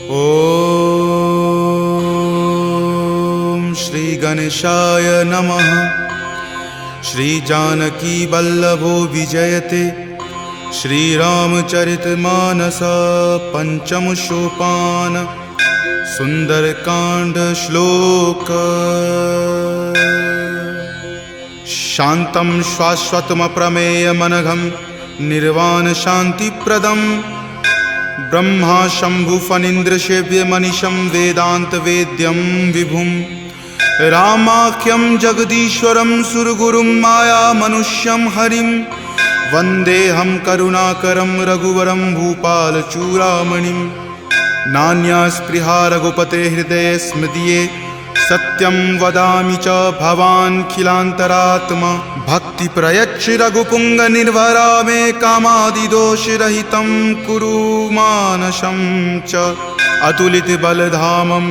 ओम श्री गणेशाय नमः। श्री जानकी वल्लभो विजयते। श्री रामचरितमानस पंचम सोपान सुंदरकांड श्लोक। शांतं शाश्वतम प्रमेय मनघम निर्वाण शांतिप्रदम ब्रह्मा शंभु फणीन्द्र सेव्य मनीषं वेदांत वेद्यं विभुं रामाख्यं जगदीश्वरं सुरगुरुं माया मनुष्यं हरिं वन्देऽहं करुणाकरं रघुवरं भूपालचूडामणिं। नान्या स्पृहा रघुपते हृदये स्मदीये सत्यं वदामि च भवान् खिलान्तरात्मा। भक्ति प्रयच्छ रघुपुंग निर्भरा मे कामादिदोषरहितं कुरु मानसं च। अतुलित बलधामं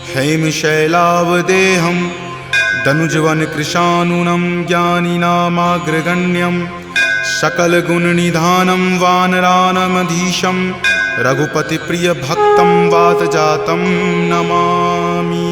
हेमशैलावदेहं दनुजवन कृशानुनं ज्ञानिनामाग्रगण्यं सकलगुणनिधानं वानरानमधीशं रघुपतिप्रियभक्तं वातजातं नमामि।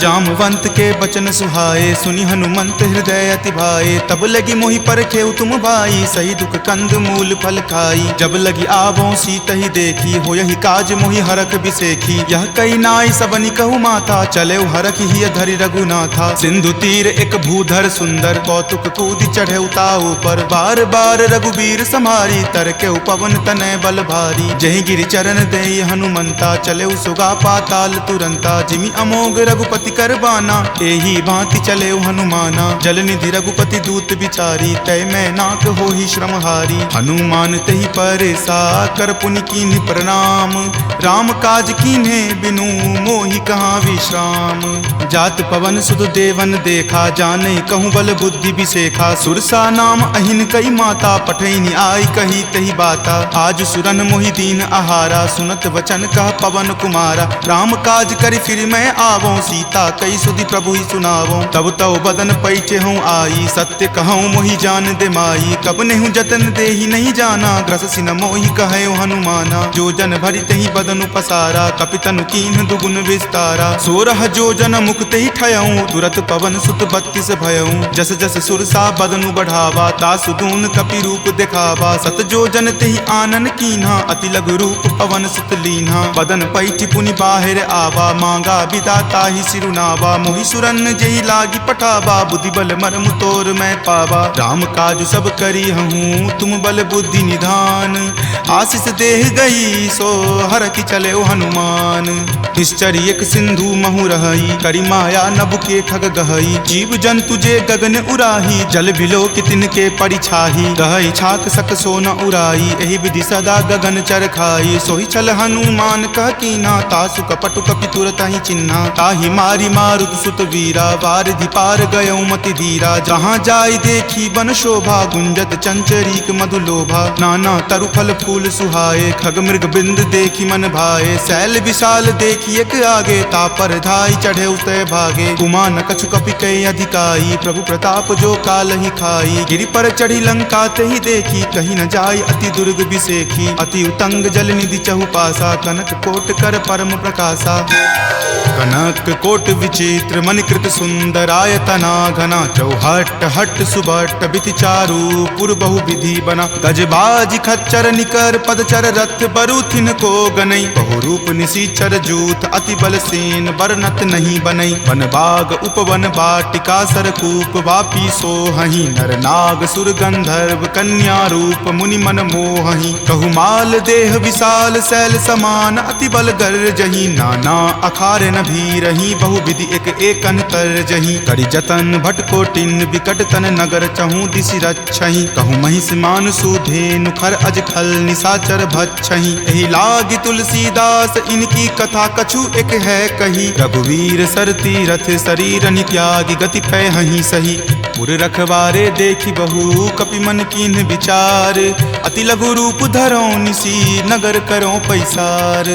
जामवंत के बचन सुहाए सुनि हनुमंत हृदय अति भाए। तब लगी मोहि परखेउ तुम भाई सही दुख कंद मूल फल खाई। जब लगी आवों सीत ही देखी हो यही काज मोहि हरख बिसेखी। यह कई नाई सबनि कहु माथा चले हरख ही धरि रघुनाथा। सिंधु तीर एक भूधर सुंदर कौतुक कूदि चढ़े ताऊ पर। बार बार रघुबीर समारी तर के पवन तनय बल भारी। जहि गिरि चरण देई हनुमंता चले सुगा पाताल तुरंता। जिमि अमोघ रघुपति करबाना एही भांति चले हनुमाना। जलनिधि रघुपति दूत बिचारी तय मैं नाक हो ही श्रमहारी। हनुमान तहि परेसा कर पुनि कीन्ह प्रणाम। राम काज कीन्हे बिनु मोहि कहाँ विश्राम। जात पवन सुत देवन देखा जाने कहूँ बल बुद्धि बिसेखा। सुरसा नाम अहिन कई माता पठैनी आई कही तही बाता। आज सुरन मोहि दीन आहारा सुनत वचन कह पवन कुमारा। राम काज करि फिर मैं आवों सीता कई सुधि प्रभु ही सुनावो। तब तव बदन पैठे हूँ आई सत्य कहूँ मोहि जान दे माई। कब नेहु जतन दे ही नहीं जाना ग्रस सिन मोहि कहे हनुमाना। जो जन भरि तहि बदन पसारा कपितनु कीन्ह दुगुन विस्तारा। 16 जो जन मुक्त ही ठयऊँ तुरत पवन सुत 32 भयऊँ। जस जस सुरसा बदनु बढ़ावा तासु दून कपि रूप दिखावा। सत जो जन तेहि आनन कीन्हा अति लघु रूप पवन सुत लीन्हा। बदन पैठि पुनि बाहिर आवा मांगा विदाता ही सिरुनावा। मोहि सुरन जेहि लागी पठावा बुद्धि बल मर्म तोर मैं पावा। राम काज सब करी हूँ तुम बल बुद्धि निधान। आशीष देह गई सो हर की चले हनुमान। निश्चर एक सिंधु महु रही करी माया नभ के खग गहई। जीव जंतु जे गगन उराही जल बिलो कि तिनके परिछाही। गहई छाक सक सो न उराई एहि विधि सदा गगन चर खाई। सोहि छल हनुमान कह कीन्हा तासु कपटु कपि तुरत ही चिन्हा। ताहि मारी मारुत सुत वीरा वारिधि पार गयौ मति धीरा। जहाँ जाय देखी बन शोभा गुंजत चंचरीक मधु लोभा। नाना तरु फल फूल सुहाए खग मृग बिंद देखी मन भाए। शैल विशाल देखी एक आगे तापर धाई चढ़े उतय भागे। कुमान कछु कपि कई अधिकाई प्रभु प्रताप जो काल ही खाई। गिरि पर चढ़ी लंका तेहि देखी कहीं न जाय अति दुर्ग बिसेखी। अति उतंग जल निधि चहुपासा कनक कोट कर परम प्रकाशा। कनक कोट विचित्र मणिकृत सुंदरायतना घना। चौहट हट सुबट बिति चारु पुर बहु विधि बना। गजबाज खच्चर निकर पदचर रथ बरुथिन को गनई। बहुरूप निशिचर जूथ अति बल सेन बरनत नहीं बनई। वन बाग उपवन बाटिका सरकूप वापी सोहहि। नर नाग सुर गंधर्व कन्या रूप मुनि मन मोहहि। कहु माल देह विशाल शैल समान अति बल गर्जहि। नाना अखारे न भी रही बहु विधि एक एकन कर जही। करि जतन भट कोटिन विकट तन नगर चहु दिशि रक्षहि। कहु महिष मान सुधेनु खर अज खल निशाचर भक्षहि। एहि लागी तुलसीदास इनकी कथा कछु एक है कही। रघुवीर सर तीरथ शरीर नित्यागी गति पै हहि सही। पुर रखवारे देखी बहु कपि मन कीन्ह विचार, अति लघु रूप धरो निसी नगर करो पैसार।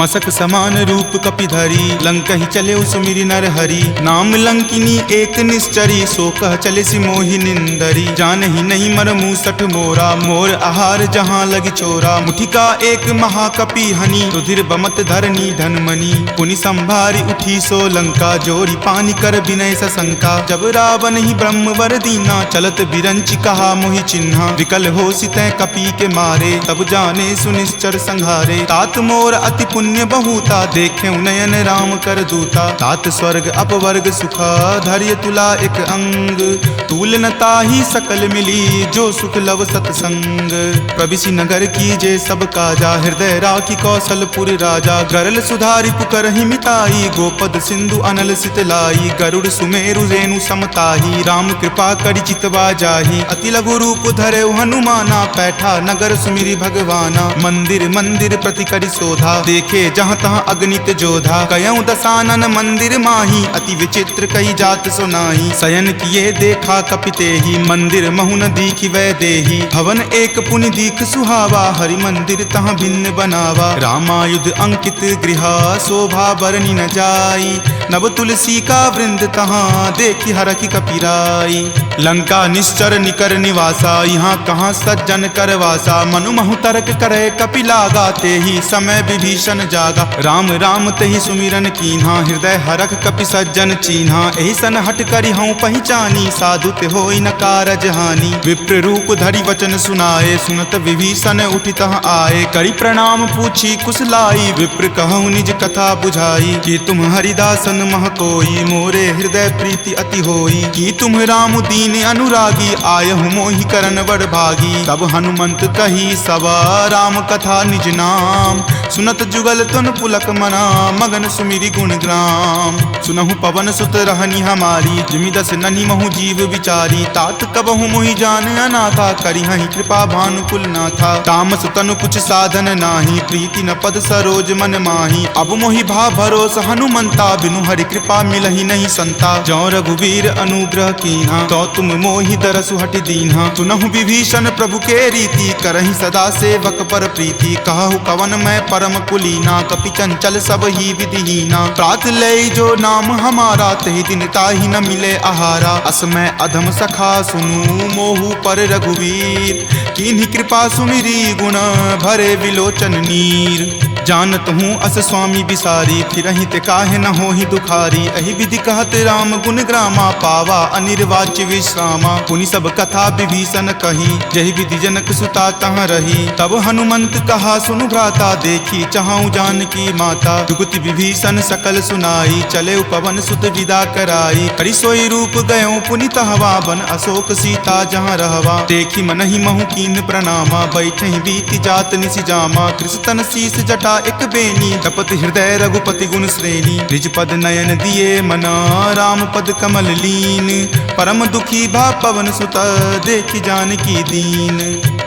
मसक समान रूप कपि धरी लंकहि चले सुमिरि नर हरि, नाम लंकिनी एक निश्चरी सो कह चले सि मोहि निंदरी। जानहि नहीं मर मूसठ मोरा मोर आहार जहाँ लगी चोरा, मुठिका एक महाकपि हनि रुधिर बमत धरनी धनमणि। पुनि संभारी उठी सो लंका जोरी पानी कर विनय सशंका, जब रावण ही ब्रह्मवर दीना चलत बिरंचि कहा मोहि चिन्हा। विकल हो सितै कपि के मारे तब जाने सुनिश्चर संहारे, तात मोर अति पुण्य बहुता देखे नयन राम कर दूता। तात स्वर्ग अपवर्ग सुखा धैर्य तुला एक अंग, तूल न ताहि सकल मिली जो सुख लव सतसंग। प्रविशि नगर की जे सब काजा हृदय राखी कौशलपुर राजा, गरल सुधारि पुकरहि मिताई गोपद सिंधु अनल सितलाई। गरुड़ सुमेरु रेणु समताही राम कृपा करि चितवा जाही, अति लघु रूप धरे हनुमाना पैठा नगर सुमिरि भगवाना। मंदिर मंदिर प्रति करि शोधा देखे जहाँ तहाँ अगणित जोधा, कयऊँ दसानन मंदिर माही अति विचित्र कई जात सुनाई। शयन किए देखा कपितेहि मंदिर महुन दीखि वै देही, भवन एक पुनि दीख सुहावा हरि मंदिर तहाँ भिन्न बनावा। रामायुध अंकित गृहा शोभा बरनी न जाई, नव तुलसी का वृंद तहाँ देखी हरखि कपिराई। लंका निश्चर निकर निवासा यहाँ कहाँ सज्जन करवासा, मनु महु तर्क करे कपि लागा तेहि समय विभीषण जागा। राम राम तेहि सुमिरन कीन्हा हृदय हरख कपि सज्जन चीन्हा, एहि सन हट करि हऊँ पहचानी साधु ते होई न कारज हानि। विप्र रूप धरि वचन सुनाए सुनत विभीषण उठि तहाँ आए, करि प्रणाम पूछी कुशलाई विप्र कहूँ निज कथा बुझाई। कि तुम हरिदासन मह कोई मोरे हृदय प्रीति अति होई, कि तुम राम दीन अनुरागी आयहु मोहि करन बड़ भागी। तब हनुमंत कही सवा राम कथा निज नाम, सुनत जुगल तुन पुलक मना मगन सुमिरि गुण ग्राम। सुनहु पवन सुत रहनी हमारी जिमि दस ननि महु जीव विचारी, तात कबहु मोहि जान अनाथा करिहहि कृपा भानुकुल नाथा। तामस तनु कुछ साधन नाही प्रीति न पद सरोज मन माही, अब मोहि भा भरोस हनुमंता बिनु हरि कृपा मिलहि नहीं संता। जौ रघुवीर अनुग्रह कीन्हा तो तुम मोहि दरसु हटि दीन्हा, सुनहु विभीषण प्रभु के रीति करहि सदा सेवक पर प्रीति। कहु कवन मैं परम कुलीना कपि चंचल सब ही विधिहीना, प्रात लय जो नाम हमारा तहि दिन ताहि न मिले आहारा। अस मैं अधम सखा सुनु मोहु पर रघुवीर, कीन्ही कृपा सुमिरी गुण भरे विलोचन नीर। जानत हूँ अस स्वामी बिसारी फिरहि ते काहे न होहि दुखारी, एहि विधि कहत राम गुण ग्रामा पावा अनिर्वाच्य विश्रामा। पुनि सब कथा विभीषण कही जहि विधि जनक सुता तहाँ रही, तब हनुमंत कहा सुनु भ्राता देखी चाहूँ जानकी माता। जुगति विभीषण सकल सुनाई चले पवन सुत विदा कराई, हरि सोई रूप गयो पुनि तहवा बन अशोक सीता जहाँ रहवा। देखी मनहि महु कीन प्रणामा बैठे बीति जात निसि जामा, कृष्ण शीस जटा एक बेनी तपत हृदय रघुपति गुण श्रेणी। निज पद नयन दिए मना राम पद कमल लीन, परम दुखी भा पवन सुत देखी जानकी दीन।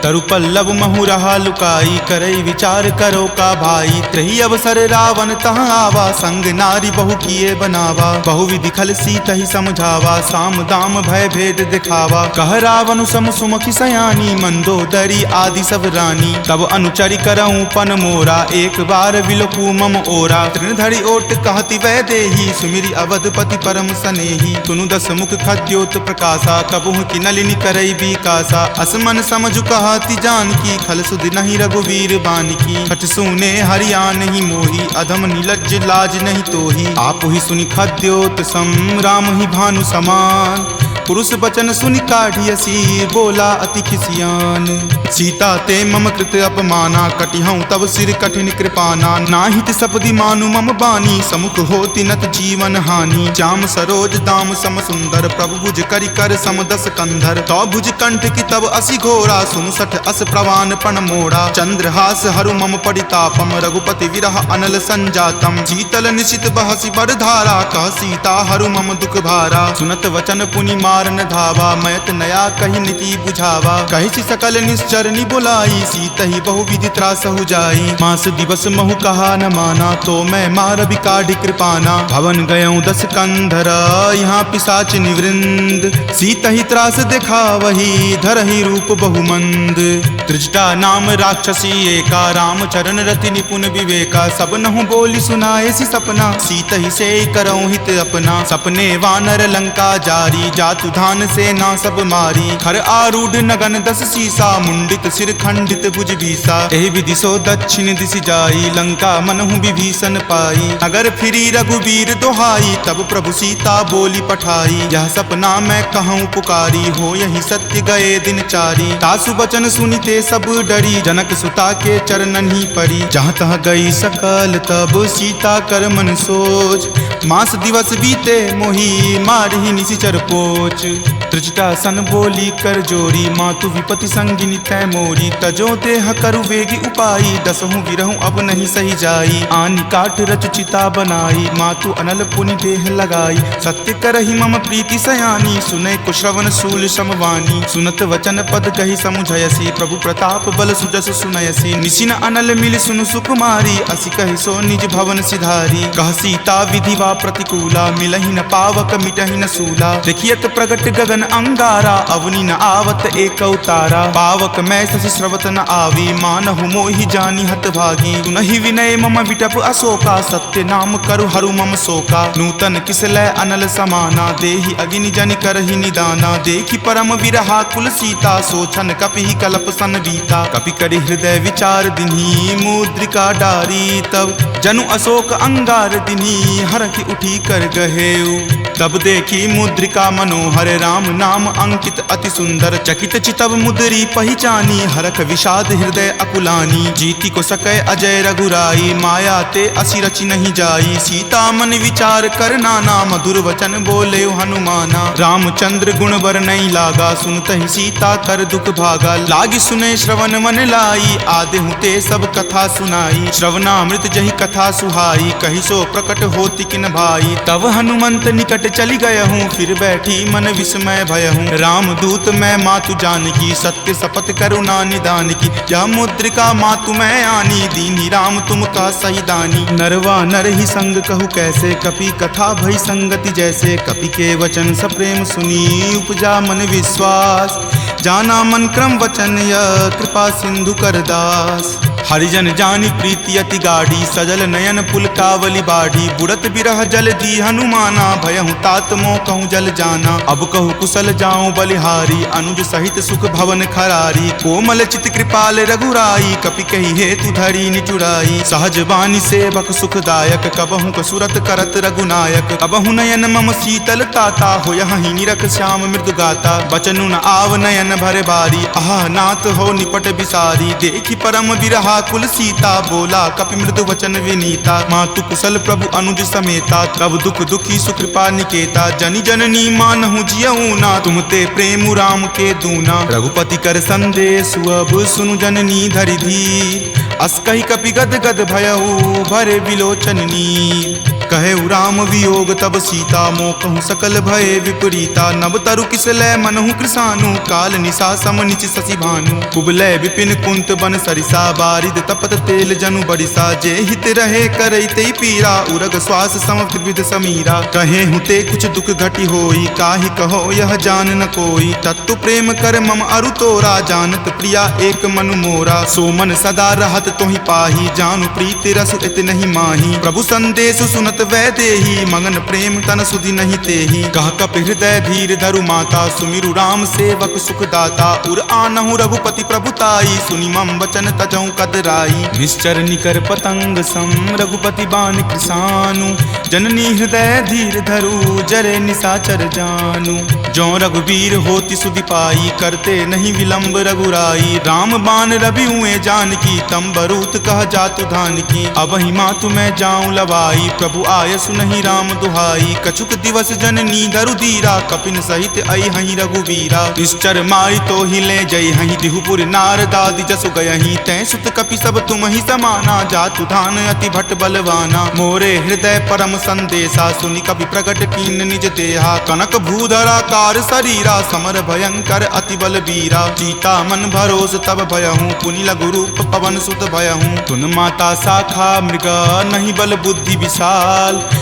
तरु पल्लव महु रहा लुकाई करई विचार करो का भाई, त्रही अवसर रावण तहाँ आवा संग नारी बहु किए बनावा। बहु विधि खल सीत ही समझावा साम दाम भय भेद दिखावा। कह रावण सम सुमुखी सयानी मंदोदरी आदि सब रानी, तब अनुचरि करऊं पन मोरा एक बार विलोकू मम ओरा। तृणधरि ओट कहति वै देही सुमिरि अवधपति परम सनेही, सुनु दस मुख खद्योत प्रकाशा कबहुँ की नलिनी करई विकासा। असमन समझु कहति जानकी खल सुध नहीं रघुवीर बानकी, छठ सुने हरियाण ही मोही अधम नीलज्ज लाज नहीं तोही। आप ही सुनि खद्योत सम राम ही भानु समान, पुरुष बचन सुनि काढ़ियसी बोला अति खिसियान। सीता ते मम कृत अपमाना कटिहऊँ तब सिर कठिन कृपाना। नाहित सपदि मानु मम बानी समुख होति नत जीवन हानि। श्याम सरोज दाम सम सुंदर प्रभु भुज करि कर सम दस कंधर। तो भुज कंठ की तब असि घोरा सुनु सठ अस प्रवान पण मोड़ा। चंद्रहास हरु मम परितापम रघुपति विरह अनल संजातम। शीतल निशित बहसि बड़ धारा कह सीता हरु मम दुख भारा। सुनत वचन पुनि मार मारन धावा, मैत नया कही नीति बुझावा। कही सकल निश्चरनी बुलाई, सीतहि बहुविधि त्रास हो जाई। मास दिवस महु कहा न माना, तो मैं मार बिकाढ़ कृपाना। भवन गयऊँ 10 कंधरा, यहाँ पिशाच निवृंद। सीतहि त्रास देखा वही, धरहि रूप बहुमंद। त्रिजटा नाम राक्षसी एका, राम चरण रति निपुण विवेका। सब नहु बोली सुनाए सी सपना, सीतहि से करऊँ हित अपना। सपने वानर लंका जारी, जातु धान से ना सब मारी। खर आरूढ़ नगन 10 सीसा, मुंडित सिर खंडित भुज बीसा। एहि विधि सो दक्षिण दिश जाई, लंका मनहु विभीषण पाई। नगर फिरी रघुबीर दोहाई, तब प्रभु सीता बोली पठाई। यह सपना मैं कहूँ पुकारी, हो यही सत्य गए दिन चारी। तासु बचन सुनिते सब डरी, जनक सुता के चरणन ही परी। जहाँ तहाँ गई सकल तब सीता कर मन सोच। मास दिवस बीते मोही, मारही निशिचर पोच। त्रिजटा सन बोली कर जोरी, मातु विपति संगिनी तै मोरी। तजो देह करु वेगी उपाई, दसहु विरहु अब नहीं सही जाई। आनि काठ रच चिता बनाई, मातु अनल पुनि देह लगाई। सत्य करहि मम प्रीति सयानी, सुनै कुश्रवण शूल समवानी। सुनत वचन पद कहि समुझयसी, प्रभु प्रताप बल सुजस सुनयसी। निशिन अनल मिल सुनु सुकुमारी, असि कहि सो निज भवन सिधारी। कह सीता विधिवा प्रतिकूला, मिलहि न पावक मिटहि न सूला। देखियत प्रगट गगन अंगारा, अवनि न आवत एक तारा। पावक मैं शशि स्रवत न आवी, मानहु मोहि जानी हत भागी। सुनहि विनय मम विटप अशोका, सत्य नाम करु हरु मम शोका। नूतन किसलै अनल समाना, देहि अगिनि जनि करहि निदाना। देखि परम विरहा कुल सीता, सोचन कपि कलप सन बीता। कपि करि हृदय विचार दिन्ही, मुद्रिका डारी। तब जनु अशोक अंगार दिन्ही, हरखि उठी कर गहेऊ। तब देखी मुद्रिका मनोहर, राम नाम अंकित अति सुंदर। चकित चितव मुद्री पहचानी, हरख विषाद हृदय अकुलानी। जीति को सकै अजय रघुराई, माया ते असि रचि नहीं जाई। सीता मन विचार कर नाना, मधुर वचन बोले हनुमाना। रामचंद्र गुण बर नहीं लागा, सुनतहि सीता कर दुख भागा। लागी सुने श्रवण मन लाई, आदेहु ते सब कथा सुनाई। श्रवणामृत जहि कथा सुहाई, कहि सो प्रकट होति किन भाई। तब हनुमंत निकट चली गयहूँ, फिर बैठी मन विस्मय भयहूँ। राम दूत मैं मातु जानकी, सत्य शपथ करुणा निदान की। यह मुद्रिका मातु मैं आनी, दीनी राम तुम का सही दानी। नरवा नर ही संग कहु कैसे, कपि कथा भई संगति जैसे। कपि के वचन सप्रेम सुनी, उपजा मन विश्वास। जाना मन क्रम वचन यह, कृपा सिंधु कर दास। हरिजन जानी प्रीति अति गाढ़ी, सजल नयन पुलकावली बाढ़ी। बुड़त बिरह जल दी हनुमाना, भयहु तात मोह कहूँ जल जाना। अब कहु कुशल जाऊँ बलिहारी, अनुज सहित सुख भवन खरारी। कोमल चित कृपाल रघुराई, कपि कही हेतु धरी निचुराई। सहज बानी सेवक सुखदायक, कबहु कसुरत करत रघुनायक। कबहु नयन मम शीतल ताता, हो यहीं निरख श्याम मृदु गाता। बचनु न आव नयन भर बारी, आह नाथ हो निपट बिसारी। देखी परम विरहा कुल सीता, बोला कपि मृदु वचन विनीता। मातु कुशल प्रभु अनुज समेता, तब दुख दुखी सुकृपा निकेता। जनि जननी मानहु जियऊ ना, तुम ते प्रेम राम के दूना। रघुपति कर संदेश अब सुनु जननी धरि धीर। अस कहि कपि गद गद भयऊ, भरे विलोचन नीर। कहे राम वियोग तब सीता, मोह कहूँ सकल भय विपरीता। नव तरु किसलै मनहु कृसानु, काल निशा सम निच शशि भानु। कुबलै विपिन कुंत बन सरिसा, बारिद तपत तेल जनु बरिसा। जे हित रहे करैते पीरा, उरग श्वास सम त्रिविध समीरा। कहे हुते कुछ दुख घटी होई, काहि कहो यह जान न कोई। तत्तु प्रेम कर मम अरु तोरा, जानत प्रिया एक मनु मोरा। सो मन सदा रहत तोहि पाही, जानु प्रीति रसु इत नहीं माही। प्रभु संदेश सुनत वै देही, मगन प्रेम तन सुधि नहीं तेही। कह कप हृदय धीर धरु माता, सुमिरु राम सेवक सुख दाता। उर आनहु रघुपति प्रभुताई, सुनि मम वचन तजहु कदराई। निश्चर निकर पतंग सम, रघुपति बाण कृसानु। जननी हृदय धीर धरु, जरे निशाचर जानु। जो रघुवीर होति सुधि पाई, करते नहीं विलंब रघुराई। राम बाण रवि हुए जानकी, तम बरूत कह जातु धान की। अब ही मातु मैं जाऊं लवाई, प्रभु आय सुनहि राम दुहाई। कछुक दिवस जननी धरु धीरा, कपिन सहित आई हहीं रघुवीरा। निश्चर मारी तो ही ले जई हहीं, दिहुपुर नारदादि जसु गयहीं। तै सुत कपि सब तुम ही समाना, जातु धान अति भट बलवाना। मोरे हृदय परम संदेशा, सुनि कपि प्रकट कीन निज देहा। कनक भूधराकार शरीरा, समर भयंकर अति बलबीरा। सीता मन भरोस तब भयहूँ, पुनि लघु रूप पवन सुत भयहूँ। तुन माता शाखा मृग, नहीं बल बुद्धि विशाल।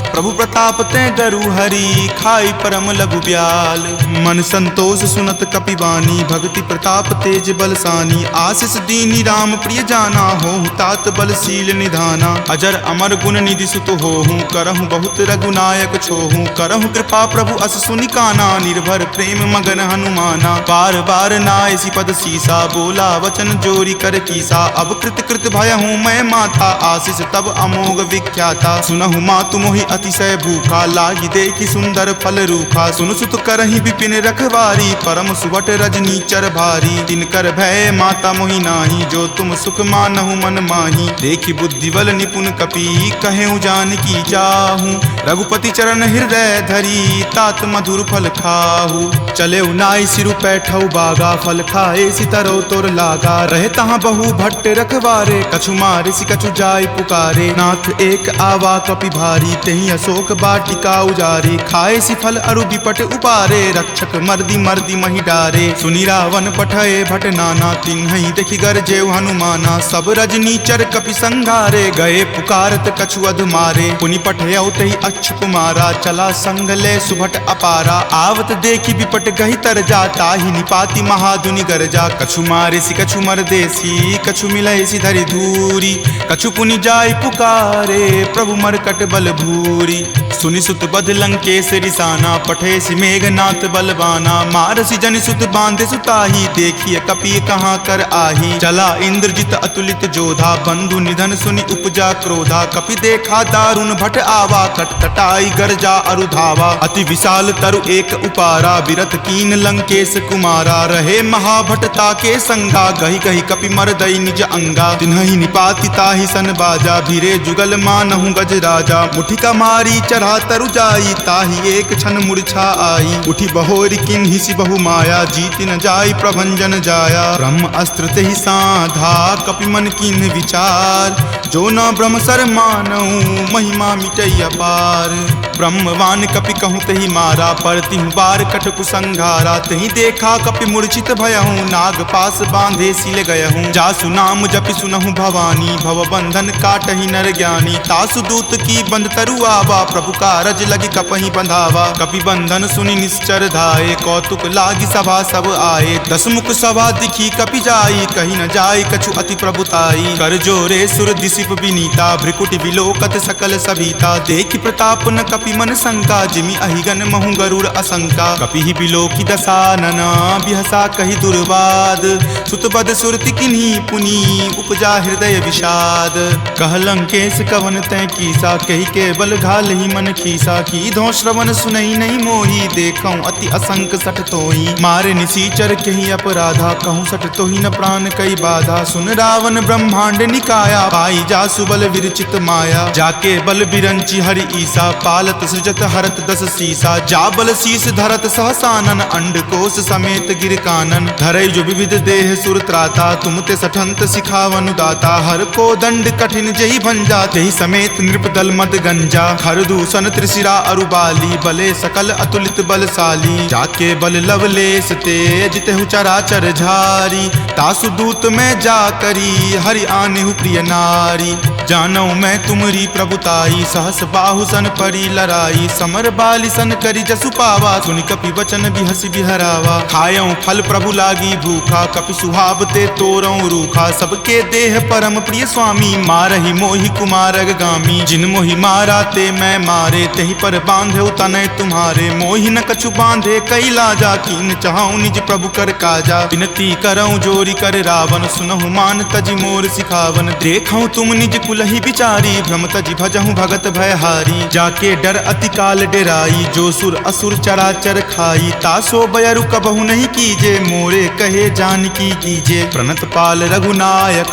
प्रभु प्रताप ते डरु हरि, खाई परम लघु ब्याल। मन संतोष सुनत कपिवानी, भक्ति प्रताप तेज बलसानी। आशीष दीनी राम प्रिय जाना, होहु तात बलशील निधाना। अजर अमर गुण निधि सुत होहूँ, करहु बहुत रघुनायक छोहूँ। करहु कृपा प्रभु अस सुनि काना, निर्भर प्रेम मगन हनुमाना। बार बार नायसी पद सीसा, बोला वचन जोरी कर कीसा। अब कृत कृत भयहूँ मैं माता, आशीष तब अमोघ विख्याता। सुनहु मातु मोहि अतिशय भूखा, लागी देखी सुंदर फल रूखा। सुन सुत करहि विपिन रखवारी, परम सुवट रजनी चर भारी। तिनकर भय माता मोहि नाही, जो तुम सुख मानहु मन माही। देखी बुद्धि बल निपुण कपि, कहेउ जानकी चाहूँ। रघुपति चरण हृदय धरी, तात मधुर फल खाहू। चले नाई सिरु पैठौ बागा, फल खाए सितरो तोर लागा। रहे तहाँ बहु भट्ट रखवारे, कछु मारे सि कछु जाय पुकारे। नाथ एक आवा कपि भारी, तेहि अशोक वाटिका उजारे। खाए सि फल अरु विपट उपारे, रक्षक मर्दी मर्दी महि डारे। सुनि रावण पठय भट नाना, तिन्हि देखि गरजेउ हनुमाना। सब रजनी चर कपि संघारे, गए पुकारत कछु अधु मारे। पुनि पठयउ तेहि अच्युत कुमारा, चला संग ले सुभट अपारा। आवत देखि विपट गहि तर जा, ताहि निपाति महाधुनि गरजा। कछु मारे सि कछु मरदेसी, कछु मिलय सि धरि धूरी। कछु पुनि जाय पुकारे, प्रभु मरकट बल भूरी। सुनि सुत बध लंकेश रिसाना, पठे सि मेघनाथ बलवाना। मारसि जनि सुत बांधे सुताही, देखिए कपि कहाँ कर आही। चला इंद्रजित अतुलित जोधा, बंधु निधन सुनि उपजा क्रोधा। कपि देखा दारुण भट आवा, कटकटाई गरजा अरु धावा। अति विशाल तरु एक उपारा, विरत कीन लंकेश कुमारा। रहे महाभटता के संगा, गहि गहि कपि मरदई निज अंगा। तिन्हि निपाति ताहि सन बाजा, भीरे जुगल मानहु गज राजा। मुठिका मारी चढ़ा तरु जाई, ताहि एक क्षण मूर्छा आई। उठी बहोरी किन्हि सि बहु माया, जीति न जाई प्रभंजन जाया। ब्रह्म अस्त्र तेहि साधा, कपि मन कीन्ह विचार। जो न ब्रह्म सर मानहु, महिमा मिटई अपार। ब्रह्मवान कपि कहूँ तेहि मारा, परतिहु बार कटकु संघारा। तेहि देखा कपि मूर्छित भयहूँ, नाग पास बांधे सिल गयहूँ। जासु नाम जपि सुनहु भवानी, भव बंधन काटहि नर ज्ञानी। तासु दूत की बंध तरु आवा, प्रभु कारज लगी कपहि बंधावा। कपि बंधन सुनि निश्चर धाये, कौतुक लागी सभा सब आए। दस मुख सभा दिखी कपि जाई, कही न जाय कछु अति प्रभुताई। कर जोरे सुर दिसिप विनीता, भ्रिकुटि विलोकत सकल सभीता। देखि प्रताप न कपि मन शंका, जिमि अहिगन महु गरुड़ असंका। कपि ही बिलोकी दसानन, बिहसा कहि दुर्वाद। सुतबद सुरति किन्ही पुनि, उपजा हृदय विषाद। कह लंकेश कवन तै कीसा, कहि के बल घाल ही मन खीसा। की धो श्रवण सुनई नहीं मोही, देखऊं अति असंक सठ तोही। मारे निसीचर कहि अपराधा, कहूँ सठ तोही न प्राण कई बाधा। सुन रावण ब्रह्मांड निकाया, पाई जासु बल विरचित माया। जाके बल बिरंची हरि ईसा, पालत सृजत हरत दस सीसा। जा बल शीस धरत सहसानन, अंडकोश समेत गिर कानन। धरई जो विविध देह सुर त्राता, तुम ते सठंत सिखावनु दाता। हर को दंड कठिन जही भंजा, तेहि समेत नृपदल मद गंजा। खर दूषण त्रिशिरा अरुबाली, बले सकल अतुलित बलशाली। जाके बल लवलेश तेज, तेहु चराचर झारी। तासु दूत में जा करी, हरि आनेहु प्रिय नारी। जानौ मैं तुमरी प्रभुताई, सहस बाहु सन परी लराई। समर बाली सन करी जसु पावा, सुनि कपि वचन बिहसि बिहरावा। खायऊं फल प्रभु लागी भूखा, कपि सुहावते तोरऊं रूखा। सबके देह परम प्रिय स्वामी, मारहि मोहि कुमारग गामी। जिन मोहि मारा ते मैं मारे, तेहि पर बांधे तनय तुम्हारे। मोहि न कछु बांधे कई लाजा, कीन चाहूं निज प्रभु कर काजा। विनती करऊं जोरी कर रावण, सुनहु मान तजि मोर सिखावन। देखऊं तुम निज कुलहि बिचारी, भ्रम तजि भजहूं भगत भयहारी। जाके डर अति काल डेराई, जो सुर असुर चराचर खाई। तासो बयरु कबहु नहीं कीजे, मोरे कहे जानकी कीजे। प्रणत पाल रघुनायक,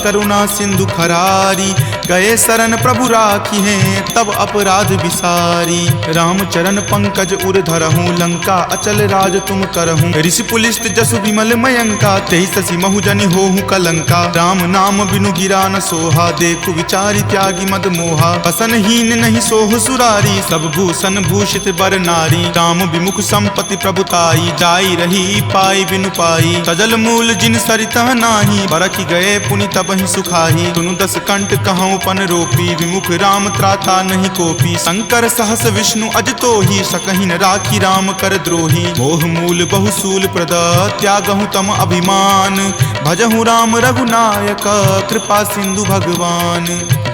करुणा सिंधु खरारी। गए शरण प्रभु राखी हैं तब अपराध विसारी। राम चरण पंकज उर धरहूँ लंका अचल राज तुम करहूँ। ऋषि पुलिस्त जसु विमल मयंका तेहि शशि महुजनि होहु कलंका। राम नाम बिनु गिरा न सोहा देखु विचारी त्यागी मद मोहा। बसनहीन नहीं सोह सुरारी सब भूषण भूषित बर नारी। राम विमुख संपत्ति प्रभुताई जाई रही पाई बिनु पाई। सजल मूल जिन सरितह नाही बरखि गए पुनि तबहि सुखाही। सुनु दस कंठ कहूँ पन रोपी विमुख राम त्राता नहीं कोपी। शंकर सहस विष्णु अज तोहि सकहि न राखी राम कर द्रोही। मोह मूल बहुसूल प्रद त्यागहु तम अभिमान। भजहु राम रघुनायक कृपा सिंधु भगवान।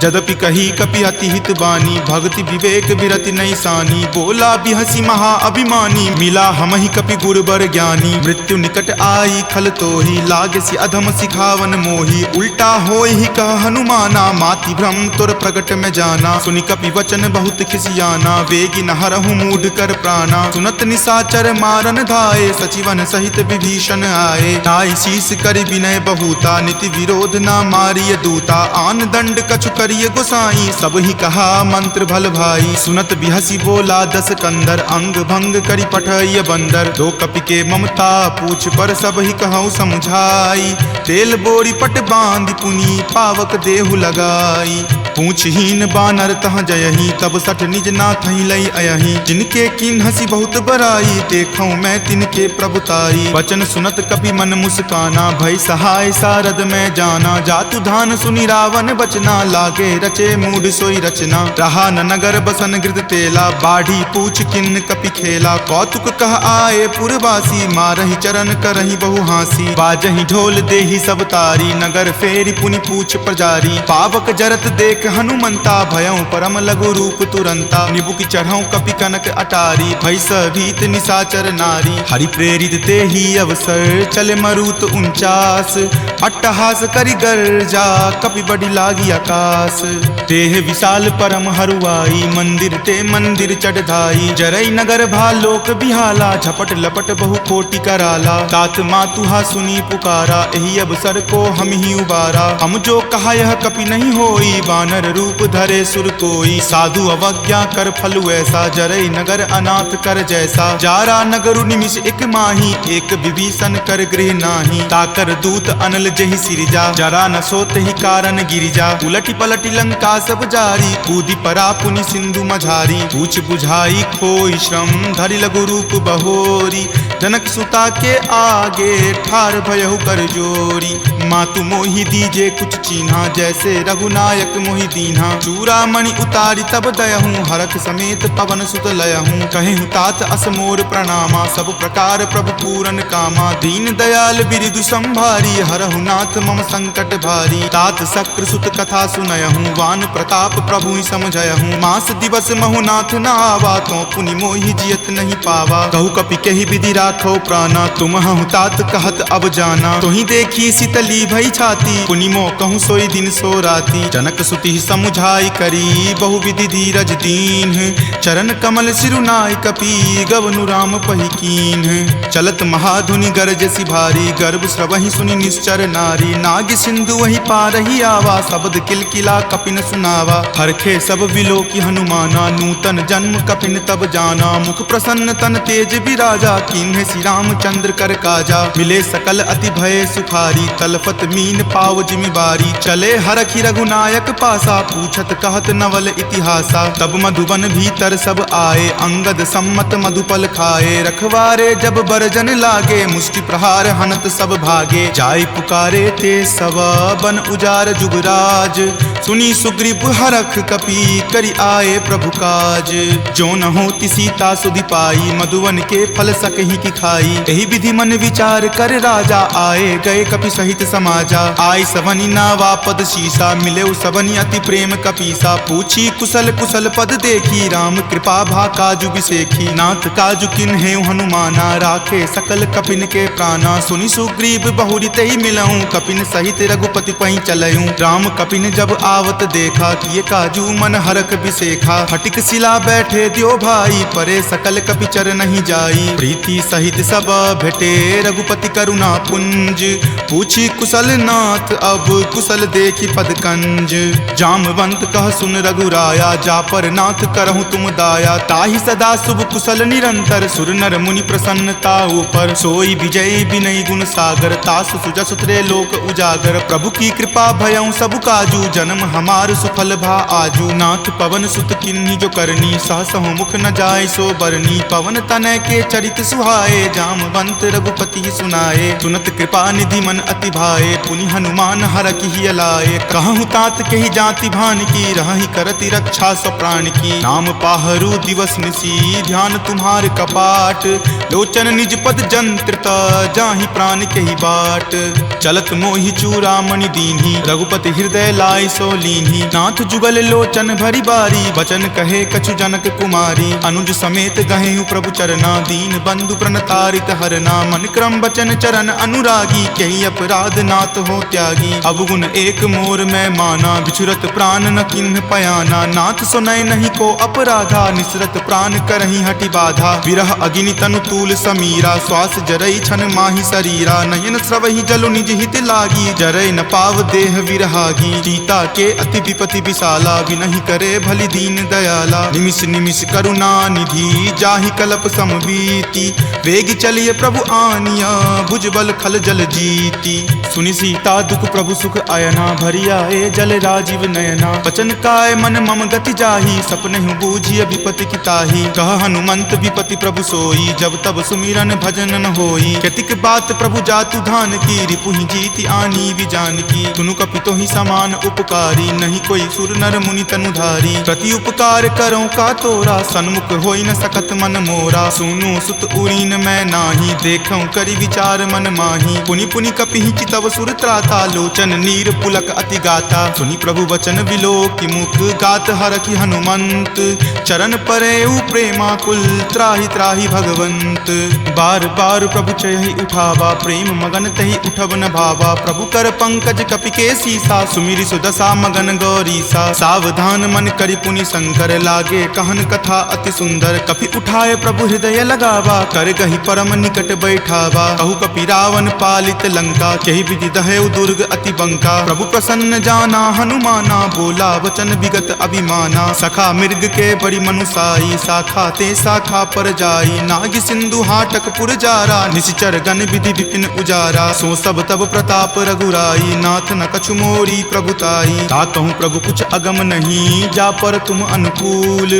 जदपि कही कपि अति हित बानी भक्ति विवेक विरति नहीं सानी। बोला बिहसी महा अभिमानी मिला हमहि कपि गुरबर ज्ञानी। मृत्यु निकट आई खल तोहि लागसी अधम सिखावन मोही। उल्टा होय ही कह हनुमाना माति भ्रम तुर प्रगट में जाना। सुनि कपि वचन बहुत खिसियाना वेगी न हरहु मूढ़ कर प्राणा। सुनत निशाचर मारन धाये सचिवन सहित विभीषण आए। नाई शीस कर विनय बहुता नीति विरोध न मारिय दूता। आन दंड कछु करिय गोसाई सब ही कहा मंत्र भल भाई। सुनत बिहसी बोला दस कंदर अंग भंग करि पठय बंदर। दो कपि के ममता पूछ पर सब ही कहूँ समझाई। तेल बोरी पट बांध पुनी पावक देहु लगाई। पूछहीन बानर तह जयही तब सठ निज नाथ लई अयही। जिनके किन हसी बहुत बराई देखूं मैं तिनके प्रभुताई। वचन सुनत कपि मन मुस्काना भय सहाय सारद में जाना। जातु धान सुनि रावण बचना लागे रचे मूढ़ सोई रचना। रहा न नगर बसन गृद तेला बाढ़ी पूछ किन कपि खेला। कौतुक कह आए पुरवासी मारहि चरण करहि बहु हासी। बाजहि ढोल देहि सब तारी नगर फेरी पुनि पूछ प्रजारी। पावक जरत देख हनुमंता भयं परम लघु रूप तुरंता। निबुक चढ़ऊ कपि कनक अटारी भय भीत निशाचर नारी। हरि प्रेरित तेहि अवसर चले मरुत 49। अट्टहास करि गर्जा कपि बड़ी लागी आकाश। देह विशाल परम हरुआई मंदिर ते मंदिर चढ़ाई। जरई नगर भालोक बिहाला झपट लपट बहु कोटि कराला। तात मातुहा सुनी पुकारा एहि अवसर को हम ही उबारा। हम जो कहा यह कपि नहीं होई वानर रूप धरे सुर कोई। साधु अवज्ञा कर फलु ऐसा जरई नगर अनाथ कर जैसा। जारा नगरु निमिष एक माही एक विभीषण कर गृह नाही। ताकर दूत अनल जहि सिरिजा जरा न सोत ही कारण गिरिजा। उलटी पलटी लंका सब जारी कूदी परा पुनि सिंधु मझारी। पूछ बुझाई खोई श्रम धरि लघु रूप बहोरी। जनक सुता के आगे ठार भयहु कर जोरी। मातु मोहि दीजे कुछ चीन्हा जैसे रघुनायक मोहि दीन्हा। चूड़ामणि उतारी तब दयहूँ हरख समेत पवन सुत लयहूँ। कहेहु तात असमोर प्रणामा सब प्रकार प्रभु पूरन कामा। दीन दयाल बिरिदु संभारी हरहु नाथ मम संकट भारी। तात शक्र सुत कथा सुनयहूँ वान प्रताप प्रभु ही समझयहूँ। मास दिवस महु नाथ न आवा तो पुनि मोहि जियत नहीं पावा। कहु कपि कहि विधि राखो प्राणा तुम हूँ तात कहत अब जाना। तुहि देखी शीतली भई छाती पुनि मो कहूँ सोई दिन सो राती। जनक सुति समुझाई करी बहु विधि धीरज दीन। चरण कमल सिरुनाय कपि गवनु राम पहि कीन। चलत महाधुनि गरजसि भारी गर्भ स्रवहि सुनि निश्चर नारी। नाग सिंधु वही पारहि आवा शब्द किलकिला कपिन सुनावा। हरखे सब विलोकी हनुमाना नूतन जन्म कपिन तब जाना। मुख प्रसन्न तन तेज विराजा कीन्हे श्री रामचंद्र कर काजा। मिले सकल अति भय सुखारी तलफत मीन पाव जिमिबारी। चले हरखि रघुनायक पासा पूछत कहत नवल इतिहासा। तब मधुबन भीतर सब आए अंगद सम्मत मधुपल खाए। रखवारे जब बरजन लागे मुष्टि प्रहार हनत सब भागे। जाय पुकारे ते सब बन उजार जुगराज। सुनी सुग्रीव हरख कपि करि आए प्रभु काज। जो न होती सीता सुधि पाई मधुवन के फल सकहि की खाई। एहि विधि मन विचार कर राजा आए गए कपि सहित समाजा। आय सवनि नावा पद शीसा मिले सबनि अति प्रेम कपीसा। पूछी कुशल कुशल पद देखी राम कृपा भा काजु बिसेखी। नाथ काजु किन्हे हनुमाना राखे सकल कपिन के प्राणा। सुनि सुग्रीव बहुरी तहि मिलऊं कपिन सहित रघुपति पहि चलऊं। राम कपिन जब आवत देखा किए काजू मन हरख बिसेखा। फटिक सिला बैठे दियो भाई परे सकल कपि चर नहीं जाई। प्रीति सहित सब भेटे रघुपति करुणा पुंज। पूछी कुशल नाथ अब कुशल देखी पद कंज। जामवंत कह सुन रघुराया जा पर नाथ करहु तुम दाया। ताहि सदा शुभ कुशल निरंतर सुर नर मुनि प्रसन्नता ऊपर। सोई विजय विनय गुण सागर तासु सुजस त्रैलोक उजागर। प्रभु की कृपा भयउ सब काजू जन्म हमार सुफल भा आजू। नाथ पवन सुत किन्ही जो करनी सहसहु मुख न जाय सो बरनी। पवन तनय के चरित सुहाए जामवंत रघुपति सुनाए। सुनत कृपा निधि मन अति भाए पुनि हनुमान हरखि हिय लाए। कहूँ तात के ही जाति भान की रहि करति रक्षा सो प्राण की। नाम पाहरू दिवस निसी ध्यान तुम्हार कपाट। लोचन निज पद जंत्रित जाहि प्राण के ही बाट। चलत मोहि चूड़ामणि दीन्ही रघुपति हृदय लाय सो लीन्ही। नाथ जुगल लोचन भरी बारी वचन कहे कछु जनक कुमारी। अनुज समेत गहेहु प्रभु चरना दीन बंधु प्रणतारित हरना। मन क्रम वचन चरण अनुरागी कही अपराध नाथ हो त्यागी। अवगुण एक मोर में माना बिछुरत प्राण न किन्ह पयाना। नाथ सुनय नहीं को अपराधा निसरत प्राण करही हटि बाधा। विरह अग्नि तनु तूल समीरा श्वास जरई छन माही शरीरा। नयन स्रवहि जलु निज हित लागी जरय न पाव देह विरहागी। सीता के अति विपति विशाला विनहि करे भली दीन दयाला। निमिष निमिष करुणा निधि जाहि कलप समबीति। वेग चलिए प्रभु आनिया भुजबल खल जल जीति। सुनि सीता दुख प्रभु सुख अयना भरी आए जल राजीव नयना। वचन काय मन मम गति जाहि सपनेहु बूझिय विपति की ताहि। कह हनुमंत विपति प्रभु सोई जब तब सुमिरन भजन न होई। केतिक बात प्रभु जातु धान की रिपुहि जीति आनी विजान की। सुनु कपितो ही समान उपकारी नहीं कोई सुर नर मुनि तनुधारी। प्रति उपकार करो का तोरा सन्मुख होई न सकत मन मोरा। सुनु सुत उरीन मैं नाही देखऊं करि विचार मन माही। पुनि पुनि कपिहि चितव सुर त्राता लोचन नीर पुलक अति गाता। सुनि प्रभु वचन विलोकि मुख गात हरखि हनुमंत। चरण परेउ प्रेमाकुल त्राहि त्राहि भगवंत। बार बार प्रभु चयहि उठावा प्रेम मगन तहि उठब न भावा। प्रभु कर पंकज कपि के सीसा सुमिरि सुदशा मगन गौरीसा। सावधान मन करि पुनि शंकर लागे कहन कथा अति सुंदर। कपि उठाए प्रभु हृदय लगावा कर गहि परम निकट बैठावा। कहु कपि रावण पालित लंका केहि विधि दहेउ दुर्ग अति बंका। प्रभु प्रसन्न जाना हनुमाना बोला वचन विगत अभिमाना। सखा मृग के बड़ी मनुसाई शाखा ते शाखा पर जाई। नाग सिंधु हाटक पुर जारा निशिचर गण विधि विपिन उजारा। सो सब तब प्रताप रघुराई नाथ न कछु मोरी प्रभुताई। ताकहु प्रभु कुछ अगम नहीं जा पर तुम अनुकूल।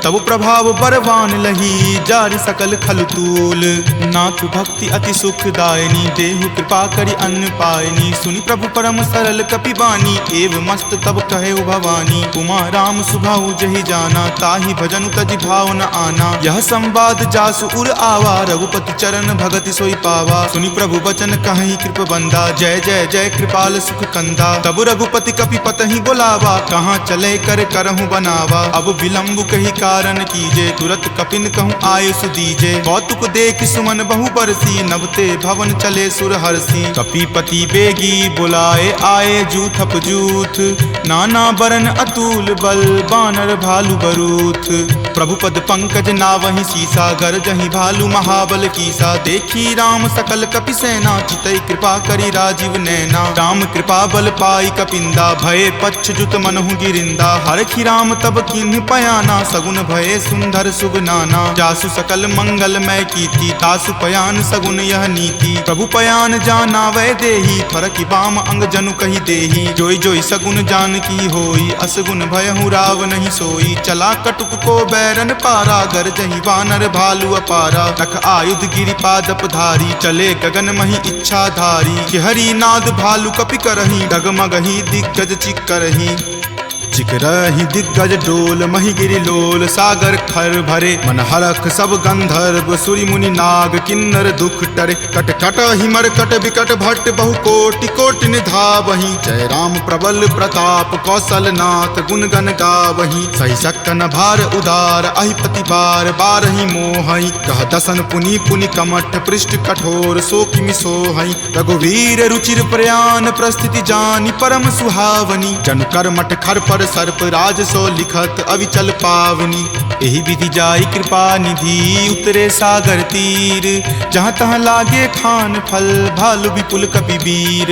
तब प्रभाव बरवान लही जारि सकल खल तूल। नाथ भक्ति अति सुखदायनी देहु कृपा करि अन्न पायनी। सुनि प्रभु परम सरल कपि बानी एव मस्त तब कहे भवानी। उमा राम सुभाऊ जहि जाना ताहि भजनु तजि भाव न आना। यह संवाद जासु उर आवा रघुपति चरण भगति सोई पावा। सुनि प्रभु वचन कहि कृप बंदा जय जय जय कृपाल सुख कंदा। तब रघुपति कपि पतहि बोलावा कहाँ चले कर करहु बनावा। अब विलंब कही कारण कीजे तुरत कपिन कहूँ आयुष दीजे। कौतुक देख सुमन बहु बरसी नभते भवन चले सुर हरसी। कपिपति बेगी बुलाए आए जूथप जूथ। नाना बरन अतुल बल बानर भालु बरूथ। प्रभु पद पंकज नावहि सीसा गरजहि भालु महाबल कीसा। देखी राम सकल कपि सेना चितई कृपा करि राजीव नैना। राम कृपा बल पाई कपिंदा भये पच्छ जुत मनहु गिरिंदा। हरखि राम तब किन्ह पयाना सगुन भये सुंदर सुगनाना। जासु सकल मंगलमय कीर्ति तासु पयान सगुन यह नीति। प्रभु पयान जाना वै देही फरकि बाम अंग जनु कहि देही। जोई जोई सगुन जान की होई असगुन भयहु राव नहीं सोई। चला कटुक को बैरन पारा गरजहि वानर भालु अपारा। रख आयुध गिरिपादप धारी चले गगन मही इच्छा धारी। हरि नाद भालु कपि करही डगमगहि दिग्गज चिक्करही। चिकरहि दिग्गज डोल मही गिरि लोल सागर खर भरे। मन हरख सब गंधर्व सुरि मुनि नाग किन्नर दुख टरे। कट कट हिमर कट विकट भट्ट बहु कोटि कोटि निधावहि। जय राम प्रबल प्रताप कौशल नाथ गुण गण गावहि। सही सकन भार उदार अहिपति बार बारहि मोहहि। कह दसन पुनि पुनि कमठ पृष्ठ कठोर सो किमि सोहहि। रघुवीर रुचिर प्रयाण प्रस्थिति जानि परम सुहावनी। जन कर मठ खर पर सर्प राज सो लिखत अविचल पावनी। एही विधि जाई कृपा निधि उतरे सागर तीर, जहाँ तहाँ लागे खान फल भालु विपुल कपि वीर।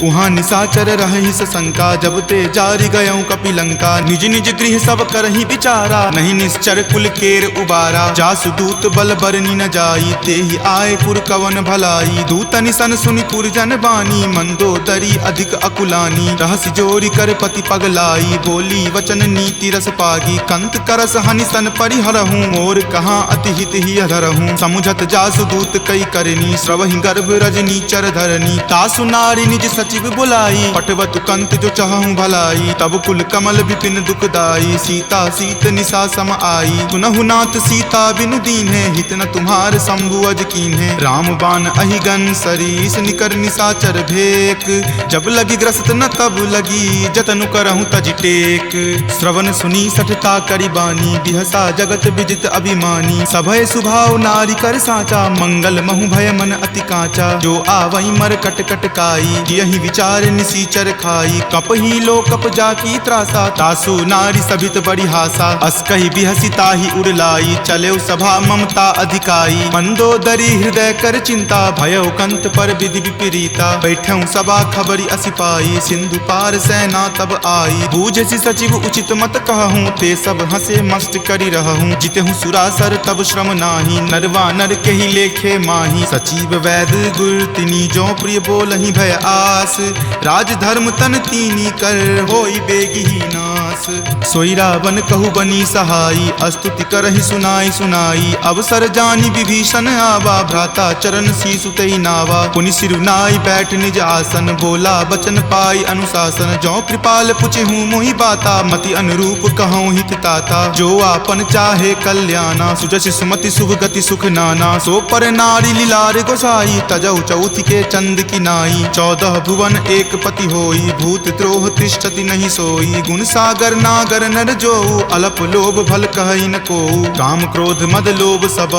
उहाँ निशाचर रही सशंका जब ते जारी गयऊँ कपिलंका। निज निज गृह सब करही विचारा नहीं निश्चर कुल केर उबारा। जासु दूत बल बरनी न जाई तेहि आए पुर कवन भलाई। दूत निसन सुनि पुरजन बानी मंदोदरी अधिक अकुलानी। रहसि जोरी कर पति पगलाई बोली वचन नीति रस पागी। कंत करस हनिसन परिहरहूँ मोर कहाँ अति हित ही अधरहूँ। समुझत जासु दूत कई करनी श्रवहि गर्भ रजनी चर धरनी। तासु नारी निज सचिव बुलाई पटवतु कंत जो चाहूं भलाई। तब कुल कमल विपिन दुखदाई सीता सीत निशा सम आई। सुनहु नाथ सीता बिनु दीन्हे हित न तुम्हार शंभु अज कीन्हे। राम बाण अहिगन सरीस निकर निशाचर भेक। जब लगी ग्रस्त न तब लगी जतनु करहूं तज टेक। श्रवण सुनी सठता करी बानी बिहसा जगत विजित अभिमानी। सभय सुभाव नारी कर साचा मंगल महु भय मन अति काचा। जो आवई मर कट कट काई यही विचार निसीचर खाई। कप ही लो कप जाकी त्रासा तासु नारी सभित बड़ी हासा। अस कही बिहसी ताही उड़लाई चले सभा ममता अधिकाई। मंदोदरी हृदय कर चिंता भयो कंत पर विधि विपरीता। बैठऊ सभा खबरी असिपाई सिंधु पार सेना तब आई। बूझसी सचिव उचित मत कहूँ ते सब हंसे मस्त करी रहूँ। जितेहूँ सुरासर तब श्रम नाही नरवा नर के ही लेखे माही। सचिव वैद गुर तिनी जो प्रिय बोलहि भय आस। राज धर्म तन तीनी कर होई बेगी ही नास। सोई रावण कहु बनी सहाई अस्तुति करहि सुनाई सुनाई। अवसर जानी विभीषण आवा भ्राता चरण शीसु तेहि नावा। पुनि सिरुनाई बैठ निज आसन बोला बचन पाई अनुशासन। जो कृपाल पुछहूँ मोहि बाता मति अनुरूप कहूँ हित ताता। जो आपन चाहे कल्याणा सुजस सुमति शुभ गति सुख नाना। सो पर नारी लीलार गोसाई तजौ चौथ के चंद की नाई। 14 भुवन एक पति होई भूत द्रोह तिष्ठति नहीं सोई। गुण सागर नागर नर जो अलप लोभ भल कहई न को। काम क्रोध मद लोभ सब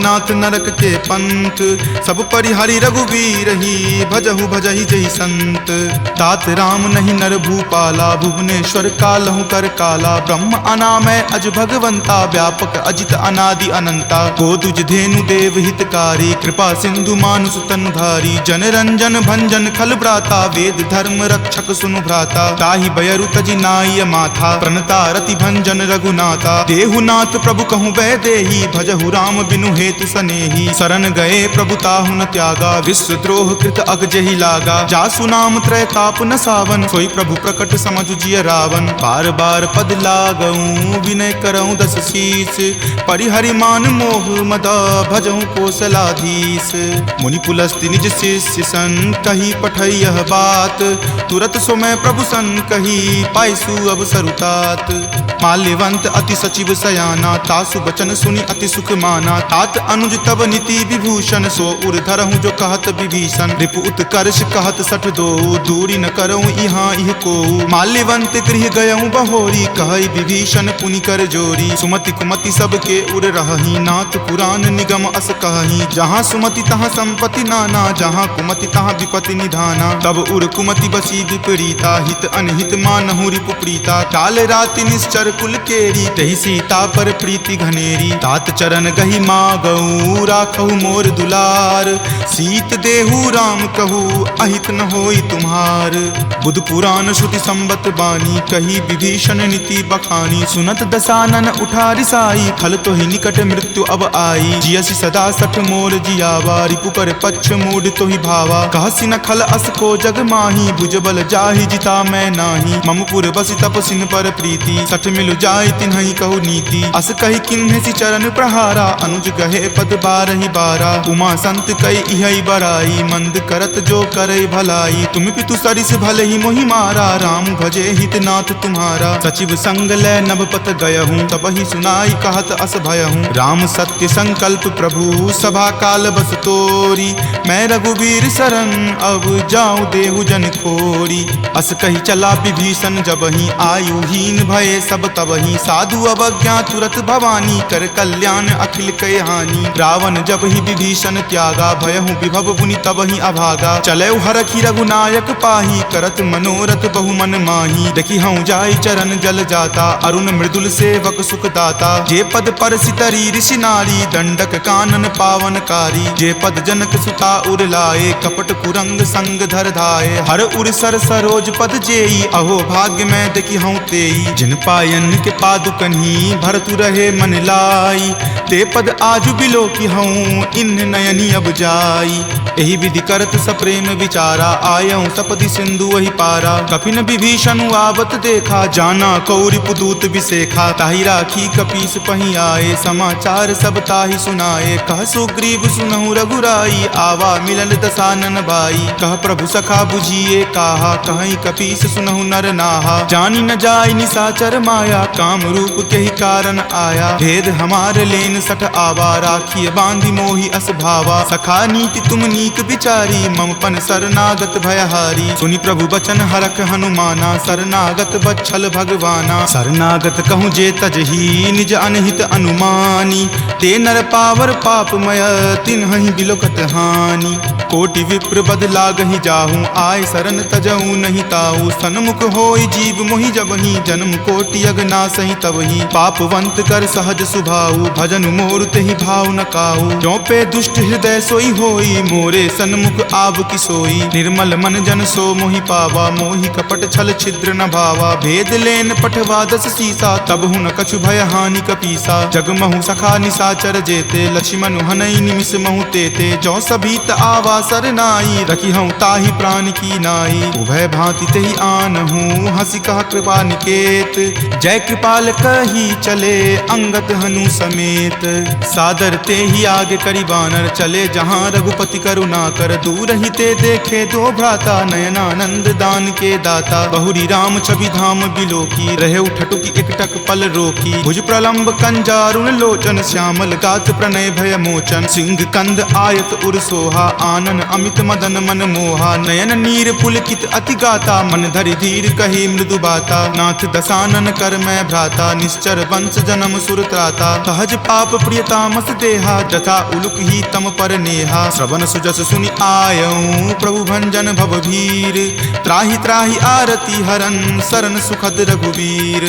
नाथ नरक के पंथ। सब परिहरि रघुवीर ही भजहु भजहि जहि संत। तात राम नहीं नर भूपाला भुवनेश्वर कालहु कर काला। ब्रह्म अनामय अज भगवंता व्यापक अजित अनादि अनंता। गोदुज धेनु देव हितकारी कृपा सिंधु मानुष तनुधारी। जन रंजन भंजन खल भ्राता वेद धर्म रक्षक सुनु भ्राता। ताहि बयरु तजि नाय माथा प्रणता रति भंजन रघुनाथा। देहुनाथ प्रभु कहूँ वै देही भजहु राम बिनु हेतु सनेही। शरण गए प्रभु ताहु न त्यागा विश्व द्रोह कृत अग जेहि लागा। जासु नाम त्रय ताप न सावन सोई प्रभु प्रकट समझु जिय रावण। बार बार पद लागऊं विनय करऊं दस शीस। परिहरि मान मोह मद भजहु कोसलाधीश। मुनि पुलस्ति निज शिष्य सन कही पठई यह बात। तुरत सोमय प्रभु सन कही पाइसु अवसर तात। माल्यवंत अति सचिव सयाना तासु बचन सुनि अति सुख माना। तात अनुज तब नीति विभूषण सो उर धरहूँ जो कहत विभीषण। रिपु उत्कर्ष कहत सठ दो दूरी न करऊँ यहाँ इह को। माल्यवंत गृह गयऊँ बहोरी कहई विभीषण पुनि कर जोरी। सुमति कुमति सबके उर रहही नाथ पुराण निगम अस कहही। जहाँ सुमति तहाँ संपत्ति नाना जहाँ कुमति तहाँ विपत्ति निधाना। तब उर कुमति बसी विपरीता हित अनहित मानहु रिपु प्रीता। काल राति निश्चर कुल केरी तहि सीता पर प्रीति घनेरी। तात चरण गहि मागऊ राखहु मोर दुलार। सीत देहु राम कहू अहित न होई तुम्हार। बुध पुराण श्रुति संबत बानी कही विभीषण नीति बखानी। सुनत दसानन उठा रिसाई खल तो ही निकट मृत्यु अब आई। जियसि सदा सठ मोर जियावा रिपु पर पक्ष मूड तो ही भावा। कहसि न खल अस को जग माही भुजबल जाहि जिता मैं नाही। ममपुर बसि तपसिन पर प्रीति सठ मिलु जाय तिन्हि कहु नीति। अस कही किन्हेसि चरण प्रहारा अनुज गहे पद बारहि बारा। उमा संत कई इहै बराई मंद करत जो करई भलाई। तुम पितु सरिस भले ही मोहि मारा राम भजे हित नाथ तुम्हारा। सचिव संग लै नभ पत गयहूँ तब ही सुनाई कहत अस भयहूँ। राम सत्य संकल्प प्रभु सभा काल बस तोरी। मैं रघुवीर शरण अब जाऊँ देहु जन खोरी। अस कही चला विभीषण जबहि आयुहीन भये सब तबहि। साधु अवज्ञा तुरत भवानी कर कल्याण अखिल कय हानि। रावण जब ही विभीषण त्यागा भयहु विभव बुनि तबहि अभागा। चले हरखि रघुनायक पाही करत मनोरथ बहु मन माही। देखि हूँ जाई चरण जल जाता, अरुण मृदुल सेवक सुख दाता। जे पद पर सितरी ऋषि नारी, दंडक कानन पावनकारी। जे पद जनक सुता उर लाए, कपट कुरंग संग धर धाये। हर उर सर सरोज पद जेई, अहो भाग्य में देखी हूँ तेई। जिन पायन के पादुकन्ही, भरतु रहे मन लाई। ते पद आजु बिलो की हूँ, इन नयनी अब जाई। एहि विधि करत सप्रेम विचारा, आयऊँ सपदि सिंधु वही पारा। कपिन विभीषण आवत देखा, जाना कौरि पुदूत विसेखा। ताहि राखी कपीस पही आए, समाचार सब ताहि सुनाए। कह सुग्रीव सुनहु रघुराई, आवा मिलल दसानन भाई। कह प्रभु सखा बुझिए काहा, कहीं कपीस सुनहु नर नाहा। जानी न जाय निसाचर माया, काम रूप के ही कारण आया। भेद हमार लेन सठ आवा, राखिए बांधि मोहि अस भावा। सखा नीति तुम नीक विचारी, मम पन शरणागत भयहारी। सुनि प्रभु बचन हरख हनुमाना, शरणागत बच्छल भगवाना। शरणागत कहूँ जे तजही, निज अनहित अनुमानी। ते नर पावर पापमय, तिन्हहि बिलोकत हानि। कोटि विप्र बद लागहि जाहूँ, आय शरण तजहूँ नहीं ताऊ। सन्मुख होय जीव मोहि जबहि, जन्म कोटि अगनासहि तबहि। पापवंत कर सहज सुभाऊ, भजन मोर तेहि भाव न काऊ। जो पे दुष्ट हृदय सोई होई, मोरे सन्मुख आव की सोई। निर्मल मन जन सो मोहि पावा, मोहि कपट छल छिद्र न भावा। भेद लेन पठवा दस सीसा, तब हुन कछु भय हानि कपीसा। जगमहु सखा निसाचर जेते, लक्ष्मण हनई निमिष महु तेते। जो सभीत आवा सरनाई, रखी हूँ ताहि प्राण की नाई। उभय भांति तेहि आनहूँ, हंसी कहा कृपा निकेत। जय कृपाल कही चले, अंगत हनु समेत। सादर ते ही आगे करी बानर, चले जहाँ रघुपति करुणा कर। दूर ही ते देखे दो भ्राता, नयनानंद दान के दाता। बहुरी राम छवि धाम बिलोकी, रहे उठटुकी एकटक पल रोकी। भुज प्रलंब कंजारुण लोचन, श्यामल गात प्रणय भय मोचन। सिंह कंद आयत उर सोहा, आनन अमित मदन मन मोहा। नयन नीर पुलकित अति गाता, मन धरि धीर कही मृदु बाता। नाथ दसानन कर मैं भ्राता, निश्चर वंश जन्म सुर त्राता। सहज पाप प्रियतामस देहा, जथा उलुक ही तम पर नेहा। श्रवण सुजस सुनि आयऊँ, प्रभु भंजन भवभीर। त्राहि त्राहि आरती हरन, शरण सुखद रघुवीर।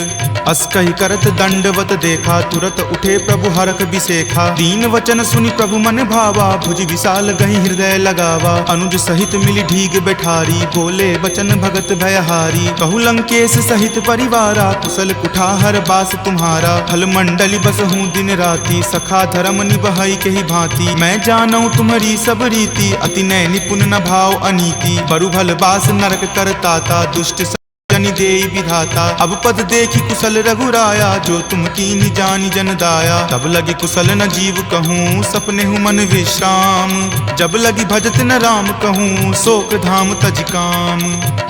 अस कहि करत दंडवत देखा, तुरत उठे प्रभु हरख बिसेखा। दीन वचन सुनि प्रभु मन भावा, भुज विशाल गहि हृदय लगावा। अनुज सहित मिली ढीग बैठारी, बोले बचन भगत भयहारी। कहु लंकेश सहित परिवारा, कुशल कुठार बास तुम्हारा। फल मंडली बस हूँ दिन राति, सखा धर्म निबहई के ही भांति। मैं जानऊँ तुम्हारी सब रीति, अति नय निपुण न भाव अनीति। बरु भल बास नरक करताता, दुष्ट जनि देई विधाता। अब पद देखी कुशल रघुराया, जो तुम कीन्ही जानी जन दाया। तब लगी कुशल न जीव कहूँ, सपने हूँ मन विश्राम। जब लगी भजत न राम कहूँ, शोक धाम तज काम।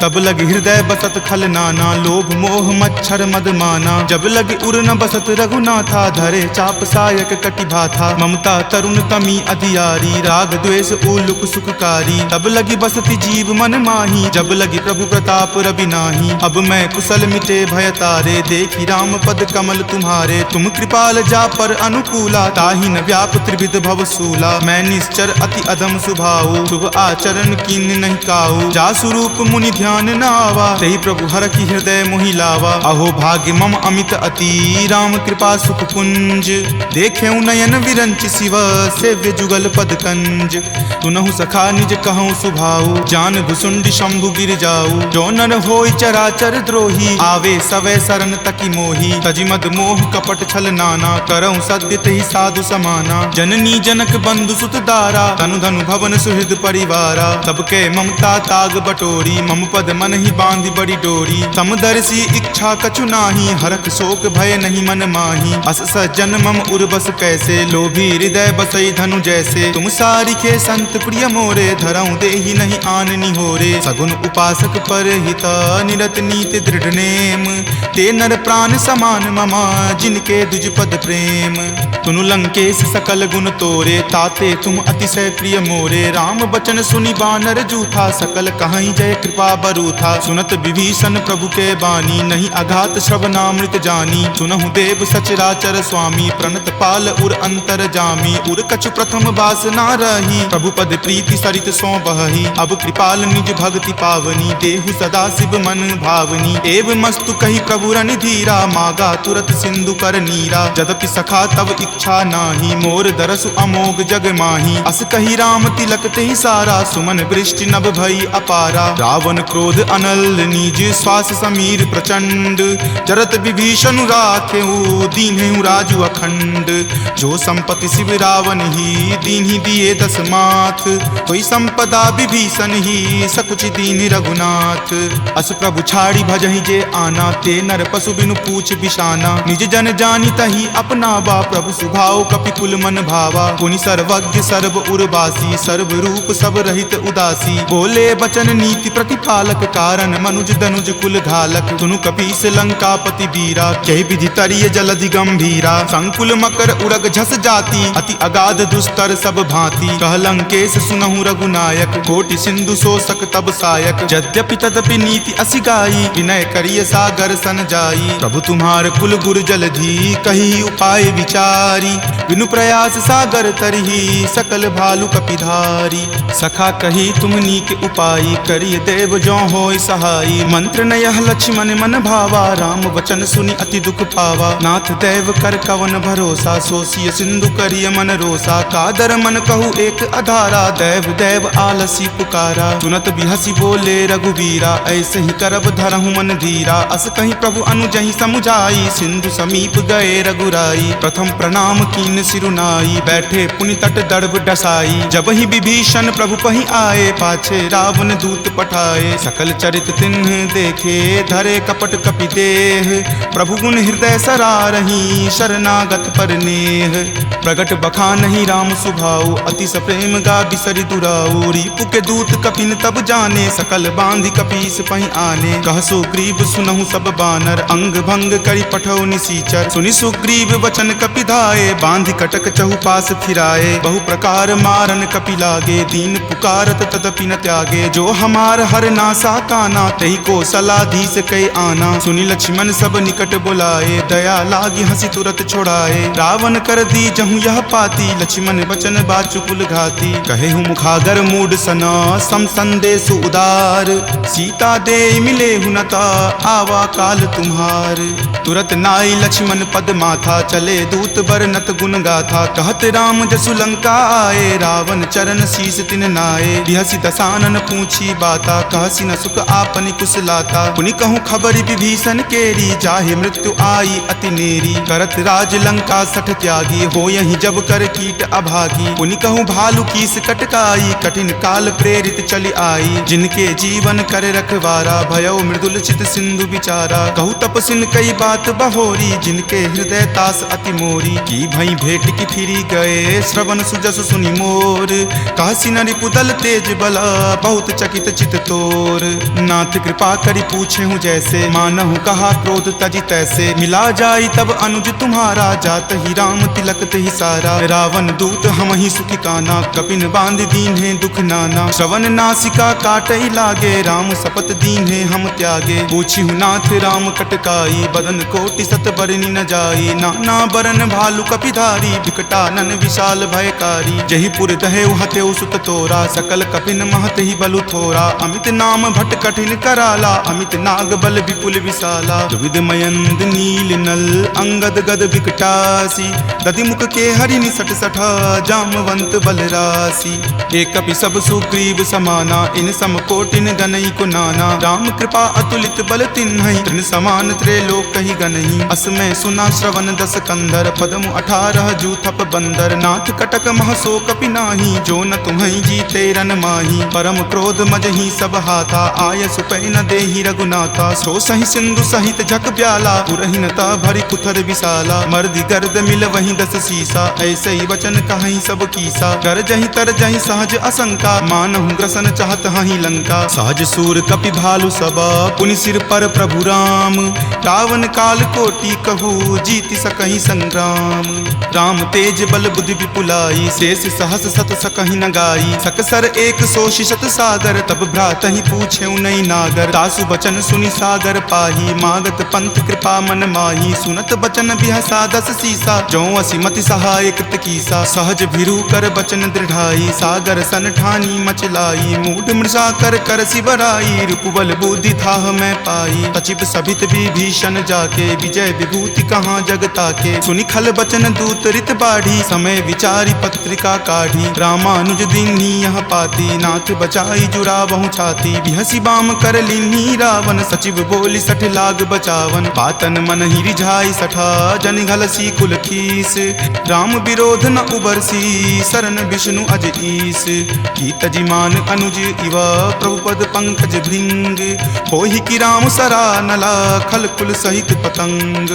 तब लगी हृदय बसत खल नाना, लोभ मोह मच्छर मद माना। जब लगी उर न बसत रघुनाथा, धरे चाप सायक कटि भाथा। ममता तरुण तमी अधियारी, राग द्वेष उलुक सुखकारी। तब लगी बसती जीव मन माही, जब लगी प्रभु प्रताप रवि नाही। अब मैं कुशल मिटे भय तारे, देखी राम पद कमल तुम्हारे। तुम कृपाल जा पर अनुकूला, ताहि न व्याप त्रिविध भव सूला। मैं निश्चर अति अधम सुभाऊ, शुभ आचरण कीन नहीं काऊ। जा स्वरूप मुनि ध्यान न आवा, तेहि प्रभु हर की हृदय मोहि लावा। अहो भाग्य मम अमित अति, राम कृपा सुख पुंज। देखे नयन विरंच शिव, सेव्य जुगल पद कंज। तुनहु सखा निज कहूँ सुभाऊ, जान भुसुंडी शंभु गिर जाऊ। जो नर होय चराचर द्रोही, आवे सवै शरण तकी मोही। तजि मद मोह कपट छल नाना, करऊँ सद्य तेहि साधु समाना। जननी जनक बंधु सुत दारा, तनु धनु भवन सुहृद परिवारा। सबके ममता ताग बटोरी, मम पद मन ही बांधि बड़ी डोरी। समदर्शी इच्छा कछु नाही, हरख शोक भय नहीं मन माही। अस सज्जन मम उर्वस कैसे, लोभी हृदय बसई धनु जैसे। तुम सारिखे संत प्रिय मोरे, धरऊँ देहि नहीं आन निहोरे। सगुन उपासक पर हिता, निरत नीति दृढ़ नेम। ते नर प्राण समान ममा, जिनके दुज पद प्रेम। तुनु लंकेश सकल गुण तोरे, ताते तुम अतिशय प्रिय मोरे। राम बचन सुनि बानर जूथा, सकल कहाई जय कृपा बरूथा। सुनत विभीषण प्रभु के बानी, नहीं अघात श्रवणामृत जानी। सुनहु देव सचराचर स्वामी, प्रणत पाल उर अंतर जामी। उर कछु प्रथम बास ना रही, प्रभु पद प्रीति सरित सो बहही। अब कृपाल निज भक्ति पावनी, देहु सदा शिव मन भावनी। एव मस्तु कही प्रभु रन धीरा, मागा तुरत सिंधु कर नीरा। जदपि सखा तब इच्छा नाही, मोर दरसु अमोघ जग माही। अस कही राम तिलक ते सारा, सुमन वृष्टि नभ भई अपारा। रावण क्रोध अनल निज, श्वास समीर प्रचंड। जरत विभीषण राखेऊ, दीन्हु राजु अखंड। जो संपत्ति शिव रावण ही, दीन्हि दिए दस माथ। कोई संपदा विभीषण ही, सकुच दीन रघुनाथ। अस प्रभु छाड़ी भजहि जे आना, ते नर पशु बिनु पूछ बिशाना। निज जन जानी तही अपना बा, प्रभु सुभाव कपि कुल मन भावा। पुनि सर्वज्ञ सर्व उर्वासी, सर्व रूप सब रहित उदासी। बोले बचन नीति प्रतिपालक, कारण मनुज दनुज कुल घालक। सुनु कपीस लंकापति वीरा, कहि विधि तरिय जलधि गंभीरा। संकुल मकर उरग झस जाति, अति अगाध दुस्तर सब भांति। कह लंकेश सुनहु रघुनायक, कोटि सिंधु शोषक तब सायक। यद्यपि तदपि नीति असि गाई, विनय करिय सागर सन जाई। प्रभु तुम्हार कुल गुर जलधि, कही उपाय विचारी। बिनु प्रयास सागर तरही, सकल भालु कपिधारी। सखा कही तुम नीक उपाय, करिय देव जो होय सहाई। मंत्र नयह लक्ष्मण मन भावा, राम वचन सुनि अति दुख पावा। नाथ देव कर कवन भरोसा, सोसिय सिंधु करिय मन रोसा। कादर मन कहु एक अधारा, देव देव आलसी पुकारा। सुनत बिहसी बोले रघुवीरा, ऐसे ही करब धरहु मन धीरा। अस कहीं प्रभु अनुजहि समुझाई, सिंधु समीप गए रघुराई। प्रथम प्रणाम कीन सिरुनाई, बैठे पुनि तट दर्भ डसाई। जब ही विभीषण प्रभु पहि आए, पाछे रावण दूत पठाए। सकल चरित तिन्ह देखे, धरे कपट कपि देह। प्रभु गुण हृदय सरारही, शरणागत पर नेह। प्रगट बखानहि राम सुभाऊ, अति सप्रेम गा बिसरि दुराऊ। रिपु के दूत कपिन तब जाने, सकल बांधि कपीस पहि आने। कह सुग्रीव सुनहु सब बानर, अंग भंग करि पठौ निसीचर। सुनि सुग्रीव वचन कपि धाये, बांधि कटक चहुपास फिराए। बहु प्रकार मारन कपि लागे, दीन पुकारत तदपि न त्यागे। जो हमार हर नासा काना, तहि को सलाधीस कई आना। सुनि लक्ष्मण सब निकट बुलाए, दया लागी हंसी तुरत छोड़ाए। रावण कर दी जहु यह पाती, लक्ष्मण बचन बाचु कुल घाती। कहे हूँ मुखागर मूड सना, सम संदेश उदार। सीता दे मिले हुनता, आवा काल तुम्हार। तुरत नाई लक्ष्मण पद माथा, चले दूत बरनत गुण गाथा। कहत राम जसु लंका आए, रावण चरण शीस तिन नाये। बिहसी दसानन पूछी बाता, कहसी न सुख आपनि कुशलाता। पुनि कहूँ खबरि विभीषण केरी, जाहे मृत्यु आई अति नेरी। करत राज लंका सठ त्यागी, हो यही जब कर कीट अभागी। पुनि कहूँ भालू कीस कटकाई, कठिन काल प्रेरित चली आई। जिनके जीवन कर रखवारा, भयो मृदुल चित सिंधु विचारा। कहूँ तपसिन कई बात बहोरी, जिनके हृदय तास अति मोरी। की भई भेंट की फिरी गए, श्रवण सुजस सुनि मोर। कहसी न रिपुदल तेज बला, बहुत चकित चित तोर। नाथ कृपा करि पूछे हूँ जैसे, मानहु कहा क्रोध तजी तैसे। मिला जाई तब अनुज तुम्हारा, जात ही राम तिलक तेहि सारा। रावण दूत हम ही सुखी काना, कपिन बांध दीन है दुख नाना। श्रवण नासिका काटई लागे, राम शपथ दीन है हम त्यागे। पूछी हूँ नाथ राम कटकाई, बदन कोटि सत बरनी न जाई। नाना बरन भालु कपिधारी, विकटानन विशाल भयकारी। जही पुर दहेउ हतेउ सुत तोरा, सकल कपिन महत ही बलु थोरा। अमित नाम भट कठिन कराला, अमित नाग बल विपुल विशाला। द्विविध मयंद नील नल, अंगद गद विकटासी। दधि मुख के हरि निसट सठा, जामवंत बलरासी। एक कपि सब सुग्रीव समाना, इन सम कोटिन गनई को नाना। राम कृपा अतुलित बल तिन्हई, तृण समान त्रैलोक कहि गनहि। असमय सुना श्रवण दस कंधर, पदमु 18 जूथप बंदर। नाथ कटक महसो कपि नाही, जो न तुम्हई जीते रन माही। परम क्रोध मजहि सब हाथा, आय सुपै न देहि रघुनाथा। सो सहि सिंधु सहित झक ब्याला, पुरहिनता भरि पुथर विशाला। मर्दि गर्द मिल वहीं दस सीसा, ऐसे ही वचन कहीं सब कीसा। कर जहि तर जहि सहज असंका, मानहु ग्रसन चाहत हहि लंका। सहज सूर कपि भालु सबा, पुनि सिर पर प्रभु राम। रावण काल कोटि कहू, जीति सकहि संग्राम। राम तेज बल बुद्धि विपुलाई, शेष सहस सत सकहि न गाई। सकसर एक सोषि शत सागर, तब भ्रातहि पूछे नई नागर। तासु बचन सुनि सागर पाही, मागत पंथ कृपा मन माही। सुनत बचन बिहसा दस सीसा, जो असिमति सहाय कृत कीसा। सहज भिरू कर बचन दृढ़ाई, सागर सन ठानी मचलाई। मूढ़ मृषा कर कर सिबराई, रिपुबल बुद्धि थाह मैं पाई। सचिव सभित विभीषण जाके विजय विभूति कहाँ जगता के। सुनि खल बचन दूत रित बाढ़ी समय विचारी पत्रिका काढ़ी। रामानुज दीन्ही यह पाती नाथ बचाई जुरा बहु छाती। बिहसी बाम कर लीन्ही रावण सचिव बोली सठ लाग बचावन। बातन मन ही रिझाई सठा जन घलसी कुल खीस। राम विरोध न उबरसी शरण विष्णु अज ईस। की तजिमान अनुज इव प्रभुपद पंकज भृंग। होहि की राम सरा नला खल कुल सहित पतंग।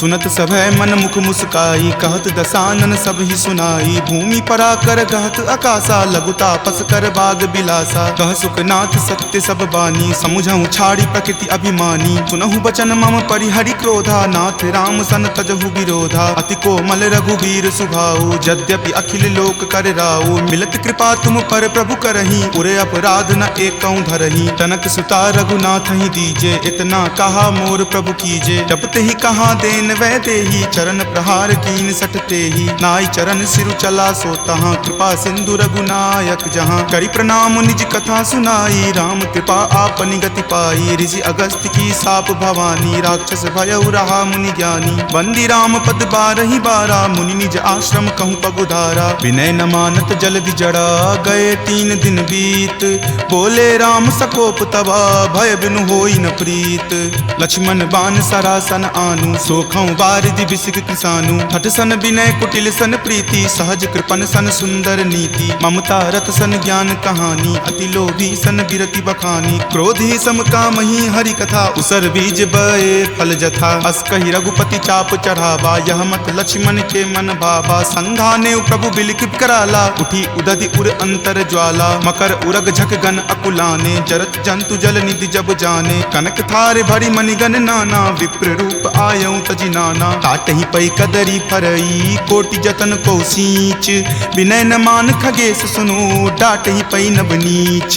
सुनत सभय मन मुख मुस्काई कहत दसानन सब ही सुनाई। भूमि परा कर कहत आकाशा लघु तापस कर बाग बिलासा। कह सुखनाथ सत्य सब बानी समुझहु छाड़ी प्रकृति अभिमानी। सुनहु बचन मम परिहरि क्रोधा नाथ राम सन तजहु विरोधा। अति कोमल रघुवीर सुभाऊ यद्यपि अखिल लोक कर राऊ। मिलत कृपा तुम पर प्रभु करही उरे अपराध न एकऊं धरही। तनक सुता रघुनाथ ही दीजे इतना कहा मोर प्रभु कीजे। जपते ही कहा देन वै देही चरण प्रहार कीन सटते ही। नाई चरण सिरु चला सो तहाँ कृपा सिंधु रघुनायक जहाँ। करी प्रणाम निज कथा सुनाई राम कृपा आपनि गति पाई। ऋषि अगस्त्य की साप भवानी राक्षस भयउ रहा मुनि ज्ञानी। बंदी राम पद बारहि बारा मुनि निज आश्रम कहूँ पगुधारा। विनय न मानत जल्दि जड़ा गए 3 दिन बीत। बोले राम सकोप तबा भय बिनु होई न प्रीत। लक्ष्मण बान सरासन आनु सोखऊं बारिधि बिसिक किसानु। हठ सन विनय कुटिल सन प्रीति सहज कृपन सन सुंदर नीति। ममता रत सन ज्ञान कहानी अति लोभी सन बिरति बखानी। क्रोधी सम कामहि हरि कथा उसर बीज बए फल जथा। अस कहि रघुपति चाप चढ़ावा यह मत लक्ष्मण के मन भावा। संघाने प्रभु बिलिक कराला उठी उदधि उर अंतर ज्वाला। मकर उरग झक गन अकुलाने जरत जंतु जल निधि जब जाने। कनक थार भरी मणिगन नाना विप्र रूप आयऊ तजि नाना। काट ही पई कदरी फरई कोटि जतन को सींच। विनय न मान खगेश सुनो डाट ही पई नब नीच।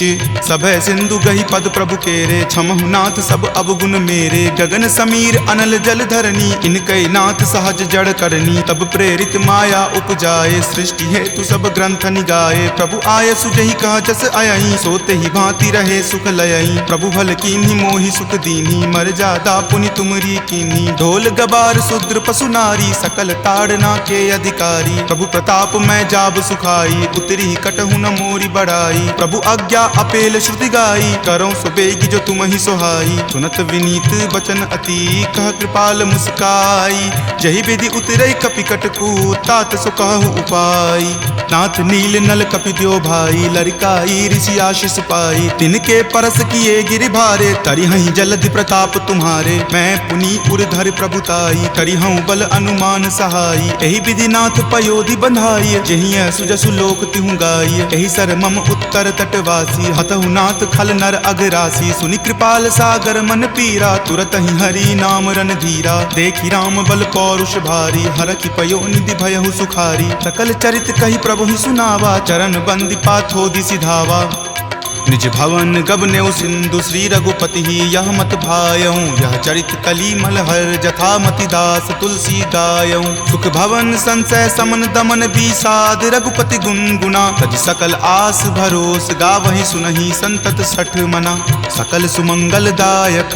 सभय सिंधु गही पद प्रभु केरे छमहु नाथ सब अवगुण मेरे। गगन समीर अनल जल धरनी इनकै नाथ सहज जड़ करनी। तब प्रेरित माया उपजाए सृष्टि हेतु सब ग्रंथ निगाए। प्रभु आय सुजहि कह जस अयहि सोते ही भांति रहे सुख लयहि। प्रभु भल कीन्ही मोहि सुख दीन्ही मर्यादा पुनि तुमरी कीन्ही। ढोल गबार शूद्र पशु नारी सकल ताड़ना के अधिकारी। प्रभु प्रताप मैं जाब सुखाई उतरी कटहु न मोरी बढ़ाई। प्रभु आज्ञा अपेल श्रुति गाई करो सुबेगी जो तुम ही सोहाई। सुनत विनीत बचन अति कह कृपाल मुस्काई। जहि विधि उतरई कपि कटकू तात सो कहु उपाय। नाथ नील नल कपि द्यो भाई लरिकाई ऋषि आशीष पाई। तिनके परस किए गिरि भारे तरिहहि जलधि प्रताप तुम्हारे। मैं पुनि उर्धर प्रभुताई करिहऊं बल अनुमान सहाई। एहि विधि नाथ पयोधि बंधाई जहिं सुजसु लोक तिहु गाई। एहि सर मम उत्तर तटवासी हतहु नाथ खल नर अगरासी। सुनि कृपाल सागर मन पीरा तुरत ही हरि नाम रन धीरा। देखि राम बल पौरुष भारी हरखि पयो निधि भयहु सुखारी। सकल चरित कहि प्रभु ही सुनावा चरण बंदी पाथो दिसि धावा। निज भवन गबनेउ सिंधु श्री रघुपति ही यह मत भायऊं। यह चरित कली मलहर जथा मति दास तुलसी गायऊं। सुख भवन संशय समन दमन विषाद रघुपति गुनगुना। तज सकल आस भरोस गावहि सुनहि संतत सठ मना। सकल सुमंगल दायक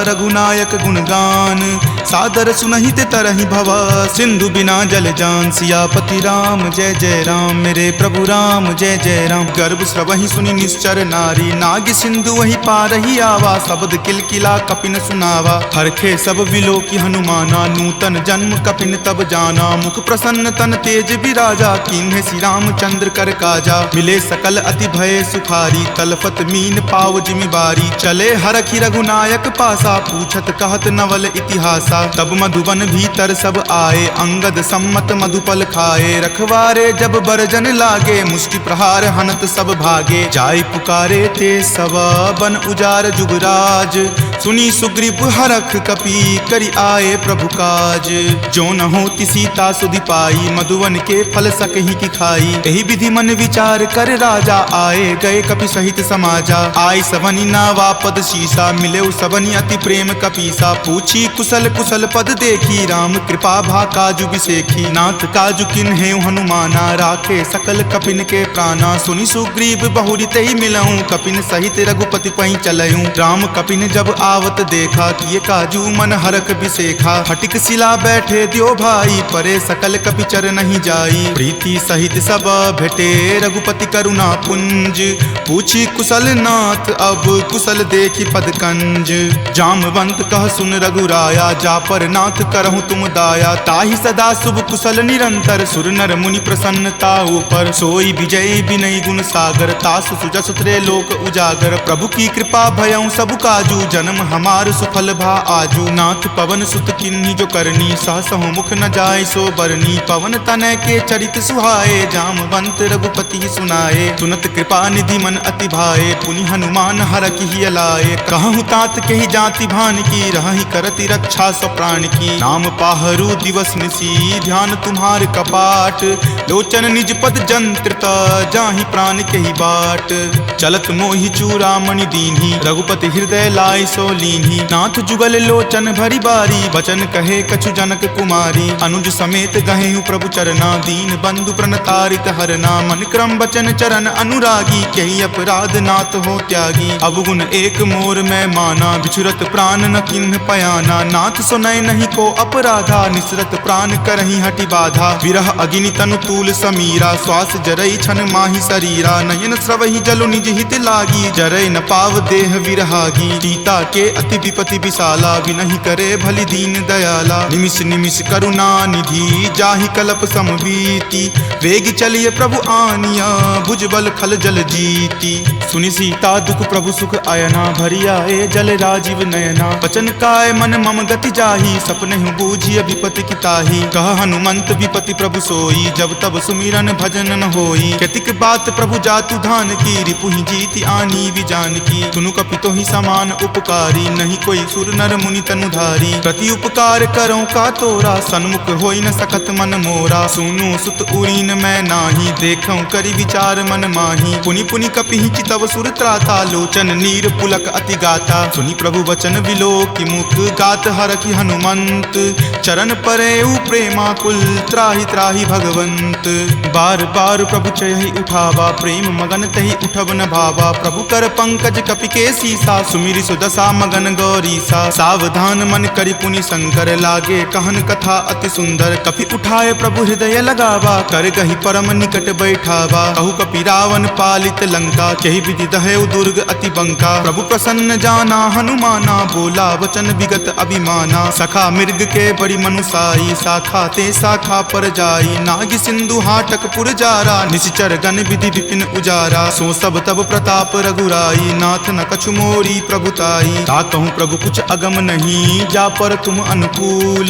रघुनायक गुणगान सादर सुनहि ते तरहि भव। सिंधु बिना जल जान सियापति राम जय जय राम। मेरे प्रभु राम जय जय राम। गर्भ स्रवहि सुनि निश्चर नारी नाग सिंधु वही पारही आवा। शब्द किलकिला कपिन सुनावा हरखे सब विलोकी हनुमाना। नूतन जन्म कपिन तब जाना मुख प्रसन्न तन तेज विराजा। कीन्हे श्री रामचंद्र कर काजा मिले सकल अति भय सुखारी। तलफत मीन पाव जिमिबारी चले हरखि रघुनायक पासा। पूछत कहत नवल इतिहासा तब मधुबन भीतर सब आए। अंगद सम्मत मधुपल खाए रखवारे जब बरजन लागे। मुष्टि प्रहार हनत सब भागे जाय पुकारे ते सब बन उजार जुगराज। सुनी सुग्रीव हरख कपि करि आए प्रभु काज। जो न होती सीता सुधि पाई मधुवन के फल सकहि की खाई। यही विधि मन विचार कर राजा आए गए कपि सहित समाजा। आई सवनि नावा पद शीसा मिले सबनि अति प्रेम कपीसा। पूछी कुशल कुशल पद देखी राम कृपा भा काजु बिसेखी। नाथ काजु किन्हे हनुमाना राखे सकल कपिन के प्राणा। सुनि सुग्रीव बहुरी तहि मिलऊं कपिन सहित रघुपति पहि चलऊं। राम कपिन जब आवत देखा किए काजू मन हरख बिसेखा। फटिक सिला बैठे द्यो भाई परे सकल कपिचर नहीं जाई। प्रीति सहित सब भेटे रघुपति करुणा पुंज। पूछी कुशल नाथ अब कुशल देखी पद कंज। जामवंत कह सुन रघुराया जा पर नाथ करहु तुम दाया। ताहि सदा शुभ कुशल निरंतर सुर नर मुनि प्रसन्नता ऊपर। सोई विजय विनय गुण सागर तासु सुजस त्रय लोक उजागर। प्रभु की कृपा भयउ सब काजू जन्म हमार सुफल भा आजू। नाथ पवन सुत किन्ही जो करनी सहसहु मुख न जाय सो बरनी। पवन तनय के चरित सुहाए जामवंत रघुपति सुनाए। सुनत कृपा निधि मन अति भाए पुनि हनुमान हरखि ही लाए। कहूँ तात के ही जाति भान की रहि करति रक्षा सो प्राण की। नाम पाहरू दिवस निसी ध्यान तुम्हार कपाट। लोचन निज पद जंत्रित जाहि प्राण के ही बाट। चलत मोहि चूड़ामणि दीन्ही रघुपति हृदय लाय सो लीन्ही। नाथ जुगल लोचन भरी बारी वचन कहे कछु जनक कुमारी। अनुज समेत गहेहु प्रभु चरना दीन बंधु प्रणतारित हरना। मन क्रम बचन चरण अनुरागी कही अपराध नाथ हो त्यागी। अवगुण एक मोर में माना बिछुरत प्राण न किन्ह पयाना। नाथ सुनय नहीं को अपराधा निसरत प्राण करहि हटि बाधा। विरह अग्नि तनु तूल समीरा श्वास जरई छन माहि शरीरा। नयन स्रवहि जलु निज हित लागी जरय न पाव देह विरहागी। सीता के अति विपति विशाला विनहि करे भली दीन दयाला। निमिष निमिष करुणा निधि जाहि कलप समबीति। वेग चलिए प्रभु आनिया भुजबल खल जल जीती। सुनि सीता दुख प्रभु सुख आयना भरी आए जल राजीव नयना। वचन काय मन मम गति जाही सपने बूझिय विपति की ताही। कह हनुमंत विपति प्रभु सोई जब तब सुमिरन भजन न होई। कतिक बात प्रभु जातु धान की रिपुहि जीति आनी विजान की। सुनु कपितो ही समान उपकारी नहीं कोई सुर नर मुनि तनुधारी। प्रति उपकार करो का तोरा सन्मुख होई न सकत मन मोरा। सुनु सुत उरीन मैं नाही देखऊं करि विचार मन माही। पुनि पुनि कपिहि चितव सुर त्राता लोचन नीर पुलक अति गाता। सुनि प्रभु वचन विलोकि मुख गात हरखि हनुमंत। चरण परेउ प्रेमाकुल त्राहि त्राहि भगवंत। बार बार प्रभु चयहि उठावा प्रेम मगन तहि उठब न भावा। प्रभु कर पंकज कपि के सीसा सुमिरि सुदशा मगन गौरीसा। सावधान मन करि पुनि शंकर लागे कहन कथा अति सुंदर। कपि उठाए प्रभु हृदय लगावा कर गहि परम निकट बैठावा। कहु कपि रावण पालित लंका केहि विधि दहेउ दुर्ग अति बंका। प्रभु प्रसन्न जाना हनुमाना बोला वचन विगत अभिमाना। सखा मृग के बड़ी मनुसाई शाखा ते शाखा पर जाई। नाग सिंधु हाटक पुर जारा निश्चर गण विधि विपिन उजारा। सो सब तब प्रताप रघुराई नाथ न कछु मोरी प्रभुताई। ताकहु प्रभु कुछ अगम नहीं जा पर तुम अनुकूल।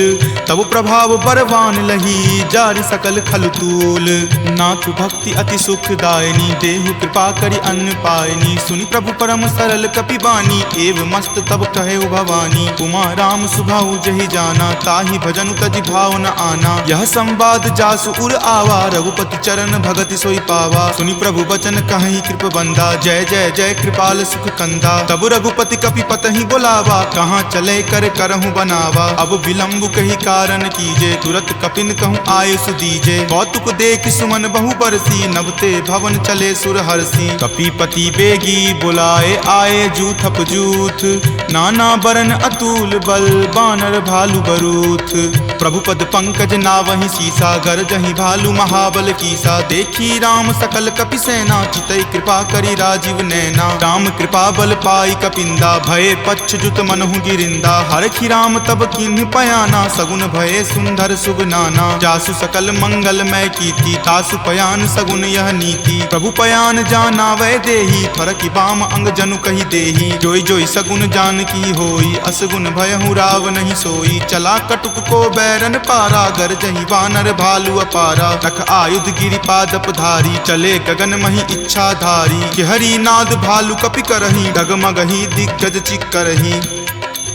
तब प्रभाव बरवान लही जारि सकल खल तूल। नाथ भक्ति अति सुखदायनी देहु कृपा करि अन्न पायनी। सुनि प्रभु परम सरल कपि बानी एव मस्त तब कहे भवानी। उमा राम सुभाऊ जहि जाना ताहि भजन तजि भाव न आना। यह संवाद जासु उर आवा रघुपति चरण भगति सोई पावा। सुनि प्रभु बचन कहि कृप बंदा जय जय जय कृपाल सुख कंदा। तब रघुपति कपि पतहि बोलावा कहाँ चले कर करहु बनावा। अब विलंब कही कारण कीजे तुरत कपिन कहूँ आय सुदीजे। कौतुक देख सुमन बहु बरसी नभते भवन चले सुर हरसी। कपिपति बेगी बुलाए आए जूथप जूथ। नाना बरन अतुल बल बानर भालु बरूथ। प्रभु पद पंकज नावहि सीसा गरजहि भालु महाबल कीसा। देखी राम सकल कपि सेना चितई कृपा करि राजीव नैना। राम कृपा बल पाई कपिंदा भये पच्छ जुत मनहु गिरिंदा। हरखि राम तब किन्ह पयाना सगुन भये सुंदर शुभ नाना। जासु सकल मंगल मय कीर्ति तासु पयान सगुन यह नीति। प्रभु पयान जाना वै देही फरकि बाम अंग जनु कहि देही। जोई जोई सगुन जान की होई असगुन भयहु राव नहीं सोई। चला कटुक को बैरन पारा गरजहि वानर भालु अपारा। रख आयुध गिरि पादप धारी चले गगन मही इच्छा धारी। कि हरि नाद भालु कपि करहि डगमगहि दिग्गज चिकरही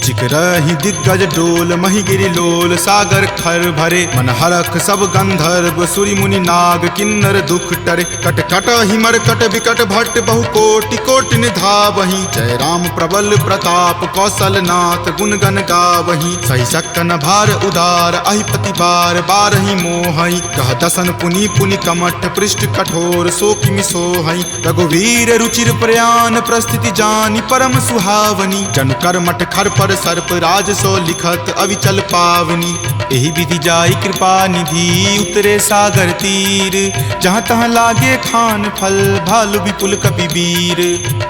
चिकरही दिग्गज डोल मही गिरि लोल सागर खर भरे मन हरख सब गंधर्व सुरी मुनि नाग किन्नर दुख टरे कट कट हिमर कट विकट भट्ट बहु कोटि कोटि निधावही जय राम प्रबल प्रताप कौशल नाथ गुण गण गावही सही सक्कन भार उदार अहिपति बार बारही मोहई कह दसन पुनि पुनि कमठ पृष्ठ कठोर सो किमि सोहई रघुवीर रुचिर प्रयान प्रस्थिति जानी परम सुहावनी जनु कर्मठ खर पर सर्प राज सो लिखत अविचल पावनी एहि विधि जाई कृपा निधि उतरे सागर तीर जहाँ तहाँ लागे खान फल भालु विपुल कपि वीर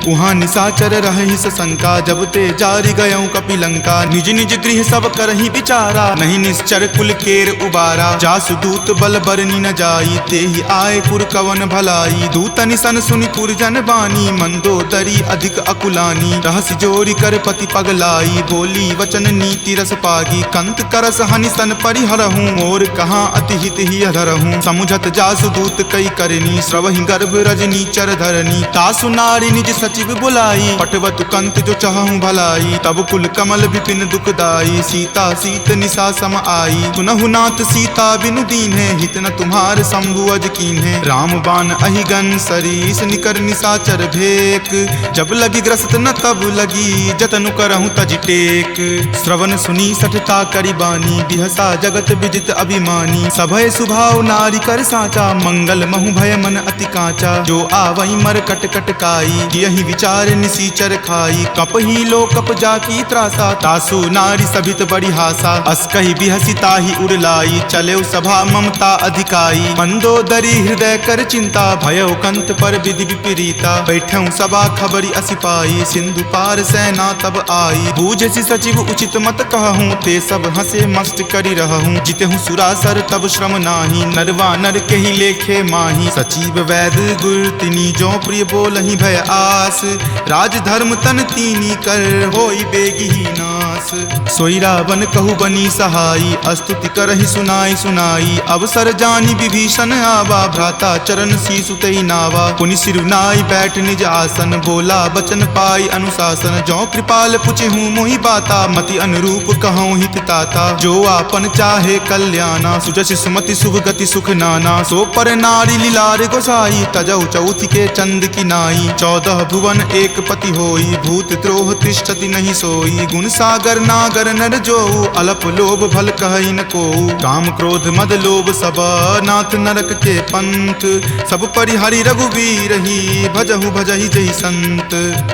उहाँ निशाचर रहि सशंका जब ते जारी गयऊँ कपि लंका निज निज गृह सब करहि विचारा नहीं निश्चर कुल केर उबारा जासु दूत बल बरनी न जाई तेहि आए पुर कवन भलाई दूत निसन सुनि पुर जन बानी मंदोदरी अधिक अकुलानी रहस्य जोरी कर पति पगलाई बोली वचन नीति रस पागी कंत करस हनि सन परिहरहूँ और कहाँ अति हित ही अधरहूँ समुझत जासु दूत कई करनी श्रवहि गर्भ रजनी चर धरनी तासु नारी निज सचिव बुलाई पटवतु कंत जो चाहूँ भलाई तब कुल कमल विपिन दुखदाई सीता सीत निशा सम आई सुनहु नाथ सीता बिनु दीन्हे हित न तुम्हार शंभु अज कीन्हे राम बाण अहिगन सरीस निकर निशाचर भेक जब लगी ग्रस्त न तब लगी जतनु करहूँ तज टेक श्रवण सुनी सठता करी बानी बिहसा जगत विजित अभिमानी सभय सुभाव नारी कर साचा मंगल महु भय मन अति काचा जो आवई मर कट कट काई यही विचार निसीचर खाई कप ही लो कप जाकी त्रासा तासु नारी सभित बड़ी हासा अस कही बिहसी ताही उड़लाई चले सभा ममता अधिकाई मंदोदरी हृदय कर चिंता भयो कंत पर विधि विपरीता बैठऊं सभा खबरी असिपाई सिंधु पार सेना तब आई बूझसी सचिव उचित मत कहूँ ते सब हंसे मस्त करी रहूँ जितहूँ सुरासर तब श्रम नाही नरवा नर के ही लेखे माही सचिव वैद गुर तिनी जो प्रिय बोलहि भय आस राज धर्म तन तीनी कर होई बेगी ही नास सोई रावण कहु बनी सहाई अस्तुति करहि सुनाई सुनाई अवसर जानी विभीषण आवा भ्राता चरण शीसु तई नावा पुनि सिरुनाई बैठ निज आसन बोला बचन पाई अनुशासन जो कृपाल पुछहूँ मोहि बाता मति अनुरूप कहूँ हित ताता जो आपन चाहे कल्याणा सुजस सुमति शुभ गति सुख नाना सो पर नारी लीलार गोसाई तजौ चौथी के चंद की नाई 14 भुवन एक पति होई भूत द्रोह तिष्ठति नहीं सोई गुण सागर नागर नर जो अलप लोभ भल कहई न को काम क्रोध मद लोभ सब नाथ नरक के पंथ सब परिहरि रघुवीर ही भजहु भजहि जहि संत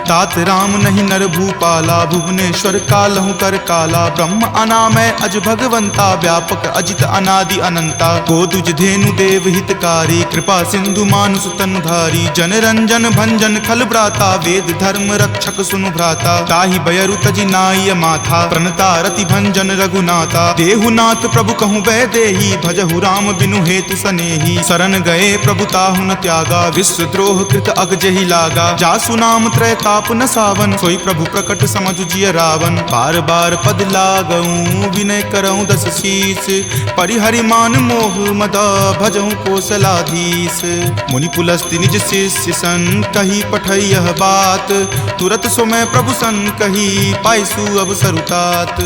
तात राम नहीं नर भूपाला भुवनेश्वर कालहु कर काला ब्रह्म अनामय अज भगवंता व्यापक अजित अनादि अनंता गोदुज धेनु देव हितकारी कृपा सिंधु मानुष तनुधारी जन रंजन भंजन खल भ्राता वेद धर्म रक्षक सुनु भ्राता ताहि बयरु तजि नाय माथा प्रणता रति भंजन रघुनाथा देहुनाथ प्रभु कहूँ वै देही भजहु राम बिनु हेतु सनेही शरण गए प्रभु ताहु न त्यागा विश्व द्रोह कृत अग जहि लागा जासु नाम त्रय ताप न सावन सोई प्रभु प्रकट समझ जिय रावण बार बार पद लागऊं विनय करऊं दस शीस परिहरि मान मोह मद भजऊं कोसलाधीश मुनि पुलस्ति निज शिष्य सन कही पठई यह बात तुरत सो मैं प्रभु सन कही पाइसु अवसर तात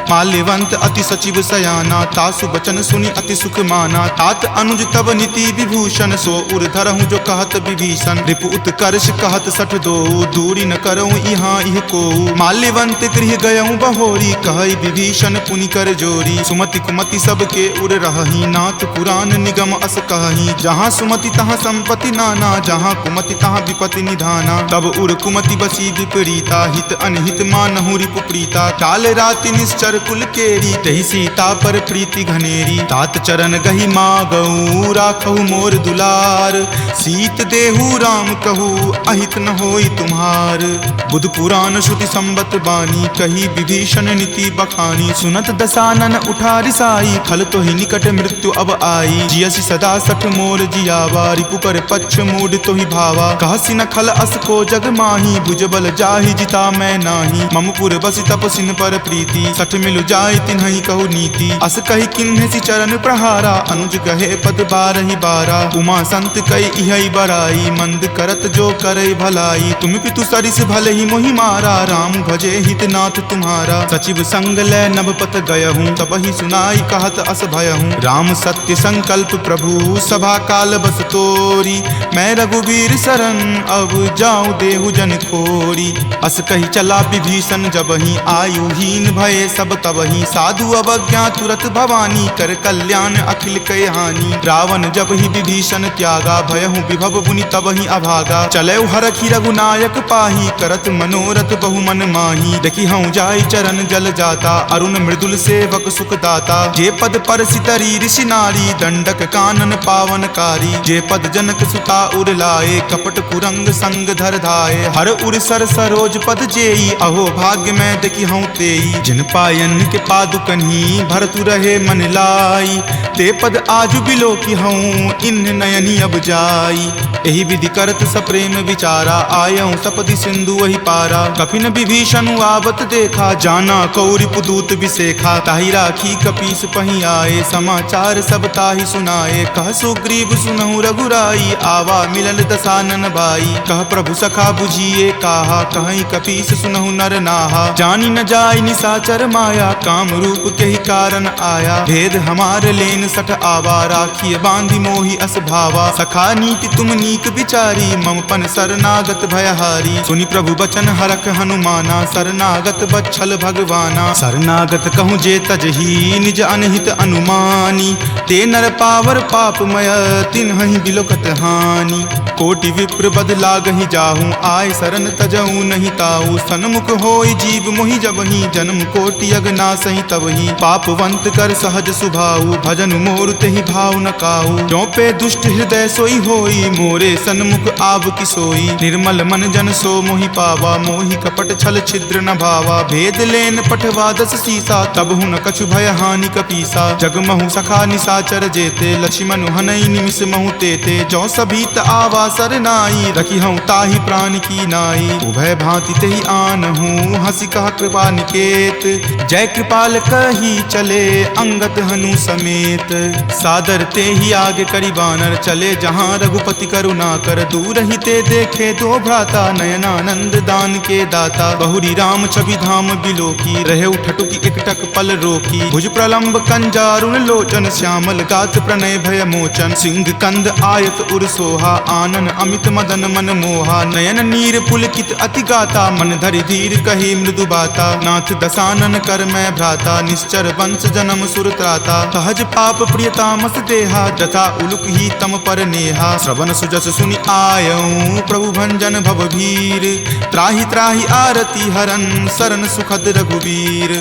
माल्यवंत अति सचिव सयाना तासु बचन सुनि अति सुख माना तात अनुज तब नीति विभूषण सो उर धरहूं जो कहत विभीषण रिपु उत्कर्ष कहत सठ दो दूरी न करऊं यहाँ इह को माल्यवंत गृह गयऊं बहोरी कहई विभीषण पुनि कर जोरी सुमति कुमति सबके उर रहही नाथ पुराण निगम अस कहही जहाँ सुमति तहाँ संपत्ति नाना जहाँ कुमति तहाँ विपति निधाना तब उर कुमति बसी विपरीता हित अनहित मानहु रिपु प्रीता काल राति निश्चर कुल केरी तहि सीता पर प्रीति घनेरी तात चरण गही मागऊ राखहु मोर दुलार सीत देहु राम कहू अहित न होई तुम्हार बुध पुराण श्रुति संबत बानी कही विभीषण नीति बखानी सुनत दसानन उठा रिसाई खल तो ही निकट मृत्यु अब आई जियसि सदा सठ मोर जियावा रिपु कर पक्ष मूड तो ही भावा। कहसी न खल अस को जग माही, भुजबल जाहि जिता मैं नाही। ममपुर बसि तपसिन पर प्रीति, सठ मिलु जाय तिन्हि कहु नीति। अस कहि किन्हेसि चरण प्रहारा, अनुज कहे पद बारहि बारा। उमा संत कई इहै बराई, मंद करत जो करे भलाई। तुम पितु सरिस भले ही मोहि मारा, राम भजे हितनाथ तुम्हारा। सचिव संग लै नभपत गयहूँ, तबहि सुनाई कहत अस भयहूँ। राम सत्य संकल्प प्रभु, सभा काल बस तोरी। मैं रघुवीर शरण, अब जाऊँ देहु जन खोरी। अस कही चला विभीषण जबहि, आयुहीन भये सब तबहि। साधु अवज्ञा तुरत भवानी, कर कल्याण अखिल कय हानि। रावण जब ही विभीषण त्यागा, भयहु विभव मुनि तबहि अभागा। चलऊ हरखि रघुनायक पाही, करत मनोरथ बहु मन माही। देखि हऊँ जाय चरण जल जाता, अरुण मृदुल सेवक सुख दाता। जे पद पर सितरी ऋषि नारी, दंडक कानन पावनकारी। जे पद जनक सुता उर लाए, कपट कुरंग संग धर धाये। हर उर सर सरोज पद जेई, अहो भाग्य मैं देखि हूँ तेई। जिन पायन के पादुकन्ही, भरतु रहे मन लाई। ते पद आजु बिलो की हूँ, इन नयनी अब जाई। एहि विधि करत सप्रेम विचारा, आयऊँ सपदि सिंधु वही पारा। कपिन विभीषण आवत देखा, जाना कौरि पुदूत विसेखा। ताहि राखी कपीस पही आए, समाचार सब ताहि सुनाए। कह सुग्रीव सुनहु रघुराई, आवा मिलल दसानन भाई। कह प्रभु सखा बुझिए काहा, कहीं कपीस सुनहु नर नाहा। जानी न जाय निसाचर माया, काम रूप के ही कारण आया। भेद हमार लेन सठ आवा, राखिए बांधि मोहि अस भावा। सखा नीति तुम नीक विचारी, ममपन शरणागत भयहारी। सुनि प्रभु बचन हरख हनुमाना, शरणागत बच्छल भगवाना। शरणागत कहूँ जे तजही, निज अनहित अनुमानी। ते नर पावर पापमय, तिन्हि बिलोकत हानि। कोटि विप्र बद लागहि जाहूँ, आय शरण तजहूँ नहीं ताऊ। सन्मुख होय जीव मोहि जबहि, जन्म कोटि अगनासहि तबहि। पापवंत कर सहज सुभाऊ, भजन मोर तेहि भाव न काऊ। जो पे दुष्ट हृदय सोई होई, मोरे सन्मुख आव की सोई। निर्मल मन जन सो मोहि पावा, मोहि कपट छल छिद्र न भावा। भेद लेन पठवा दस सीसा, तब हूँ न कछु भय हानि कपीसा। जगमहु सखा निसाचर जेते, लक्ष्मण हनई निमिष महु तेते। जो सभीत आवा सरनाई, रखी हूँ ताहि प्राण की नाई। उभय भांति तेहि आनहूँ, हंसी कहा कृपा निकेत। जय कृपाल कही चले, अंगद हनु समेत। सादर ते ही आगे करी बानर, चले जहाँ रघुपति करुणा कर। दूर ही ते देखे दो भ्राता, नयनानंद दान के दाता। बहुरी राम छवि धाम बिलोकी, रहे ठटुकी एकटक पल रोकी। भुज प्रलंब कंजारुण लोचन, श्यामल गात प्रणय भय मोचन। सिंह कंद आयत उर सोहा, आनन अमित मदन मन मोहा। नयन नीर पुलकित अति गाता, मन धरि धीर कही मृदु बाता। नाथ दसानन कर मैं भ्राता, निश्चर वंश जन्म सुर त्राता। सहज पाप प्रिय तामस देहा, जथा उलुक ही तम पर नेहा। श्रवण सुजस सुनि आयऊँ, प्रभु भंजन भव भीर। त्राहि त्राहि आरती हरन, शरण सुखद रघुवीर।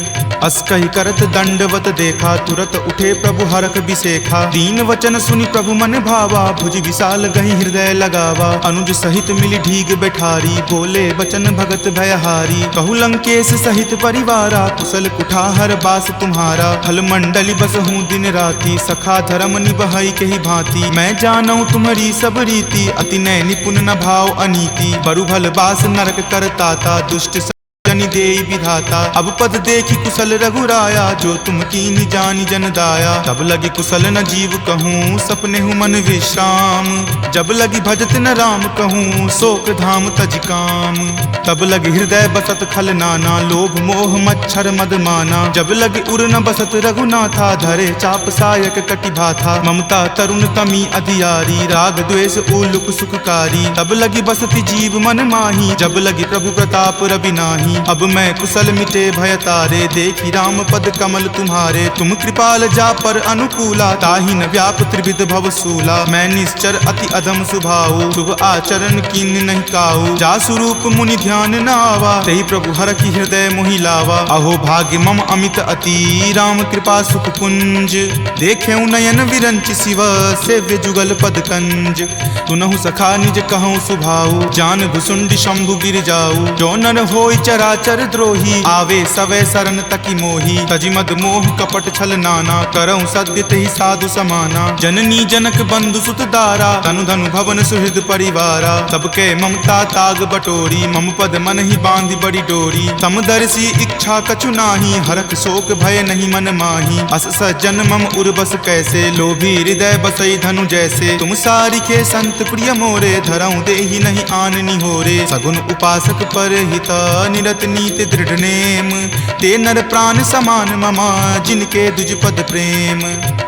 अस कहि करत दंडवत देखा, तुरत उठे प्रभु हरख बिसेखा। दीन वचन सुनि प्रभु मन भावा, भुज विशाल गहि हृदय लगावा। अनुज सहित मिली ढीग बैठारी, बोले बचन भगत भयहारी। कहु लंकेश सहित परिवारा, कुशल कुठार बास तुम्हारा। फल मंडली बस हूँ दिन राति, सखा धर्म निबहै के ही भांति। मैं जानऊँ तुम्हारी सब रीति, अति नय निपुण न भाव अनीति। बरु भल बास नरक करताता, दुष्ट जनि देई विधाता। अब पद देखी कुशल रघुराया, जो तुम कीन्ही जानि जन दाया। तब लगी कुशल न जीव कहूँ, सपने हूँ मन विश्राम। जब लगी भजत न राम कहूँ, शोक धाम तज काम। तब लगी हृदय बसत खल नाना, लोभ मोह मच्छर मद माना। जब लगी उर न बसत रघुनाथा, धरे चाप सायक कटि भाथा। ममता तरुण तमी अधियारी, राग द्वेष उलुक सुखकारी। तब लगी बसती जीव मन माही, जब लगी प्रभु प्रताप रवि नाही। अब मैं कुशल मिटे भय तारे, देखी राम पद कमल तुम्हारे। तुम कृपाल जा पर अनुकूला, ताहि न व्याप त्रिविध भव सूला। मैं निश्चर अति अधम सुभाऊ, शुभ आचरण कीन नहीं काऊ। जा स्वरूप मुनि ध्यान न आवा, तेहि प्रभु हर की हृदय मोहि लावा। अहो भाग्य मम अमित अति, राम कृपा सुख कुंज। देखे नयन विरंच शिव, सेव्य जुगल पद कंज। तुनहु सखा निज कहूँ सुभाऊ, जान भुसुंडी शंभु गिर जाऊ। जो नर होय चरा चराचर द्रोही, आवे सवै सरन तकी मोही। तजि मद मोह कपट छल नाना, करऊं सद्य तेहि साधु समाना। जननी जनक बंधु सुत दारा, तनु धनु भवन सुहृद परिवारा। सबके ममता ताग बटोरी, मम पद मन ही बांधि बड़ी डोरी। समदर्शी इच्छा कछु नाही, हरख शोक भय नहीं मन माही। अस सज्जन मम उर्बस कैसे, लोभी हृदय बसई धनु जैसे। तुम सारिखे संत प्रिय मोरे, धरऊं देहि नहीं आन निहोरे। सगुन उपासक पर हिता, निरत नीति दृढ़ नेम। ते नर प्राण समान ममा, जिनके दुज पद प्रेम।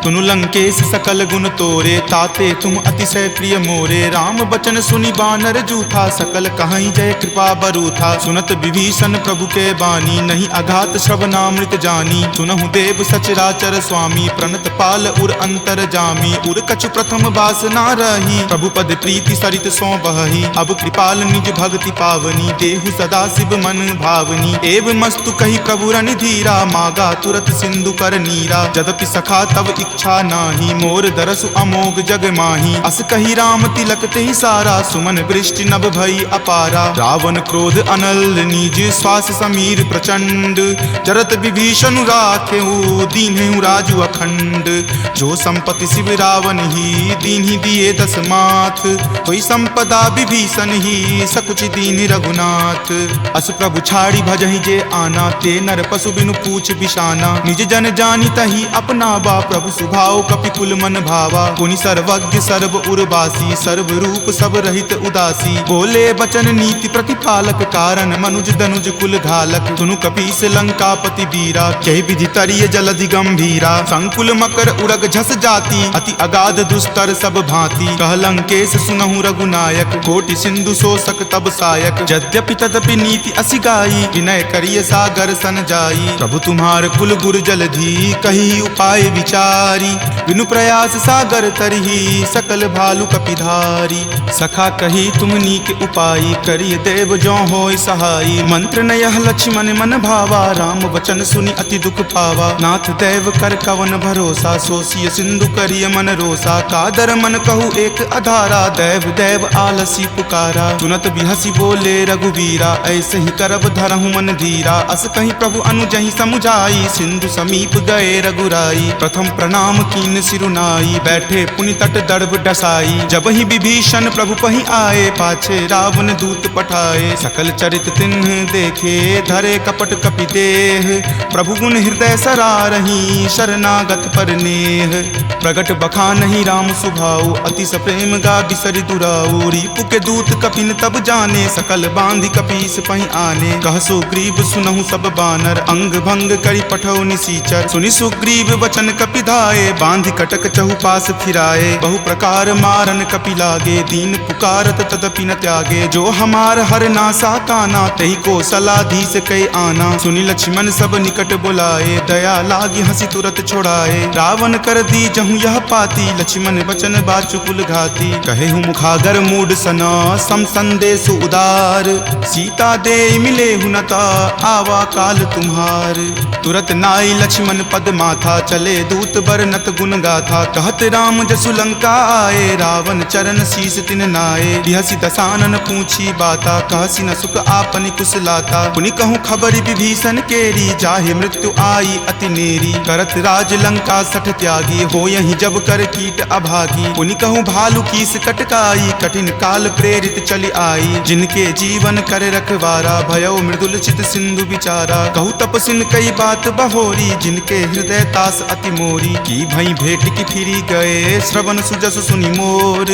तुनु लंकेश सकल गुण तोरे, ताते तुम अतिशय प्रिय मोरे। राम बचन सुनि बानर जूथा, सकल कहाई जय कृपा बरूथा। सुनत विभीषण प्रभु के बानी, नहीं अघात श्रवणामृत जानी। सुनहु देव सचराचर स्वामी, प्रणत पाल उर अंतर जामी। उर कछु प्रथम बास ना रही, प्रभु पद प्रीति सरित सो बहही। अब कृपाल निज भक्ति पावनी, देहु सदा शिव मन भावनी। एव मस्तु कही प्रभु रण धीरा, मागा तुरत सिंधु कर नीरा। जदपि सखा तब इच्छा नाही, मोर दरसु अमोघ जग माही। अस कही राम तिलक तेहि सारा, सुमन वृष्टि नभ भई अपारा। रावण क्रोध अनल निज, श्वास समीर प्रचंड। जरत विभीषण राखेहु, दीन्हेहु राजु अखंड। जो संपत्ति शिव रावण ही, दीन्हि दिए दस माथ। कोई संपदा विभीषण ही, सकुच दीन रघुनाथ। अस प्रभु छाड़ी भजहि जे आना, ते नर पशु बिनु पूछ बिशाना। निज जन जानी तही अपनावा, प्रभु सुभाव कपिकुल मन भावा। पुनि सर्वज्ञ सर्व उर्वासी, सर्व रूप सब रहित उदासी। बोले बचन नीति प्रतिपालक, कारण मनुज दनुज कुल घालक। सुनु कपीस लंकापति वीरा, कहि विधि तरिय जलधि गंभीरा। संकुल मकर उरग झस जाति, अति अगाध दुस्तर सब भांति। कह लंकेश सुनहु रघुनायक, कोटि सिंधु शोषक तब सायक। यद्यपि तदपि नीति असि गाई, विनय करिय सागर सन जाई। प्रभु तुम्हार कुल गुर जलधि, कही उपाय विचारी। बिनु प्रयास सागर तरही, सकल भालु कपिधारी। सखा कही तुम नीक उपाई, करिय देव जो होय सहाई। मंत्र न यह लक्ष्मण मन भावा, राम वचन सुनि अति दुख पावा। नाथ देव कर कवन भरोसा, सोसिय सिंधु करिय मन रोसा। कादर मन कहु एक अधारा, देव देव आलसी पुकारा। सुनत बिहसी बोले रघुवीरा, ऐसे ही करब धरहु मन धीरा। अस कहीं प्रभु अनुजहि समुझाई, सिंधु समीप गए रघुराई। प्रथम प्रणाम कीन सिरुनाई, बैठे पुनि तट दर्भ डसाई। जब ही विभीषण प्रभु पहि आए, पाछे रावण दूत पठाए। सकल चरित तिन्ह देखे, धरे कपट कपि देह। प्रभु गुण हृदय सरारही, शरणागत पर नेह। प्रगट बखानहि राम सुभाऊ, अति सप्रेम गा बिसरि दुराऊ। रिपु के दूत कपिन तब जाने, सकल बांधि कपीस पहि आने। कह सुग्रीव सुनहु सब बानर, अंग भंग करि पठौ निसीचर। सुनि सुग्रीव वचन कपिधाए, बांधि कटक चहुपास फिराए। बहु प्रकार मारन कपि लागे, दीन पुकारत तदपि न त्यागे। जो हमार हर नासा काना, तहि को सलाधीस कई आना। सुनि लक्ष्मण सब निकट बुलाए, दया लागी हंसी तुरत छोड़ाए। रावण कर दी जहु यह पाती, लक्ष्मण वचन बाचु कुल घाती। कहेहु मुखागर मूड सना, सम संदेश उदार। सीता दे मिले हुनता, आवा काल तुम्हार। तुरत नाई लक्ष्मण पद माथा, चले दूत बरनत गुण गाथा। कहत राम जसु लंका आए, रावण चरण शीस तिन नाए। बिहसी दसानन पूछी बाता, कहसी न सुख आपनि कुशलाता। पुनि कहूँ खबरि विभीषण केरी, जाहे मृत्यु आई अति नेरी। करत राज लंका सठ त्यागी, हो यही जब कर कीट अभागी। पुनि कहूँ भालू कीस कटकाई, कठिन काल प्रेरित चली आई। जिनके जीवन कर रखवारा, भयो मृदुल चित सिंधु विचारा। कहु तपसिन कई बात बहोरी, जिनके हृदय तास अति मोरी। की भई भेंट की फिरी गए, श्रवण सुजस सुनि मोर।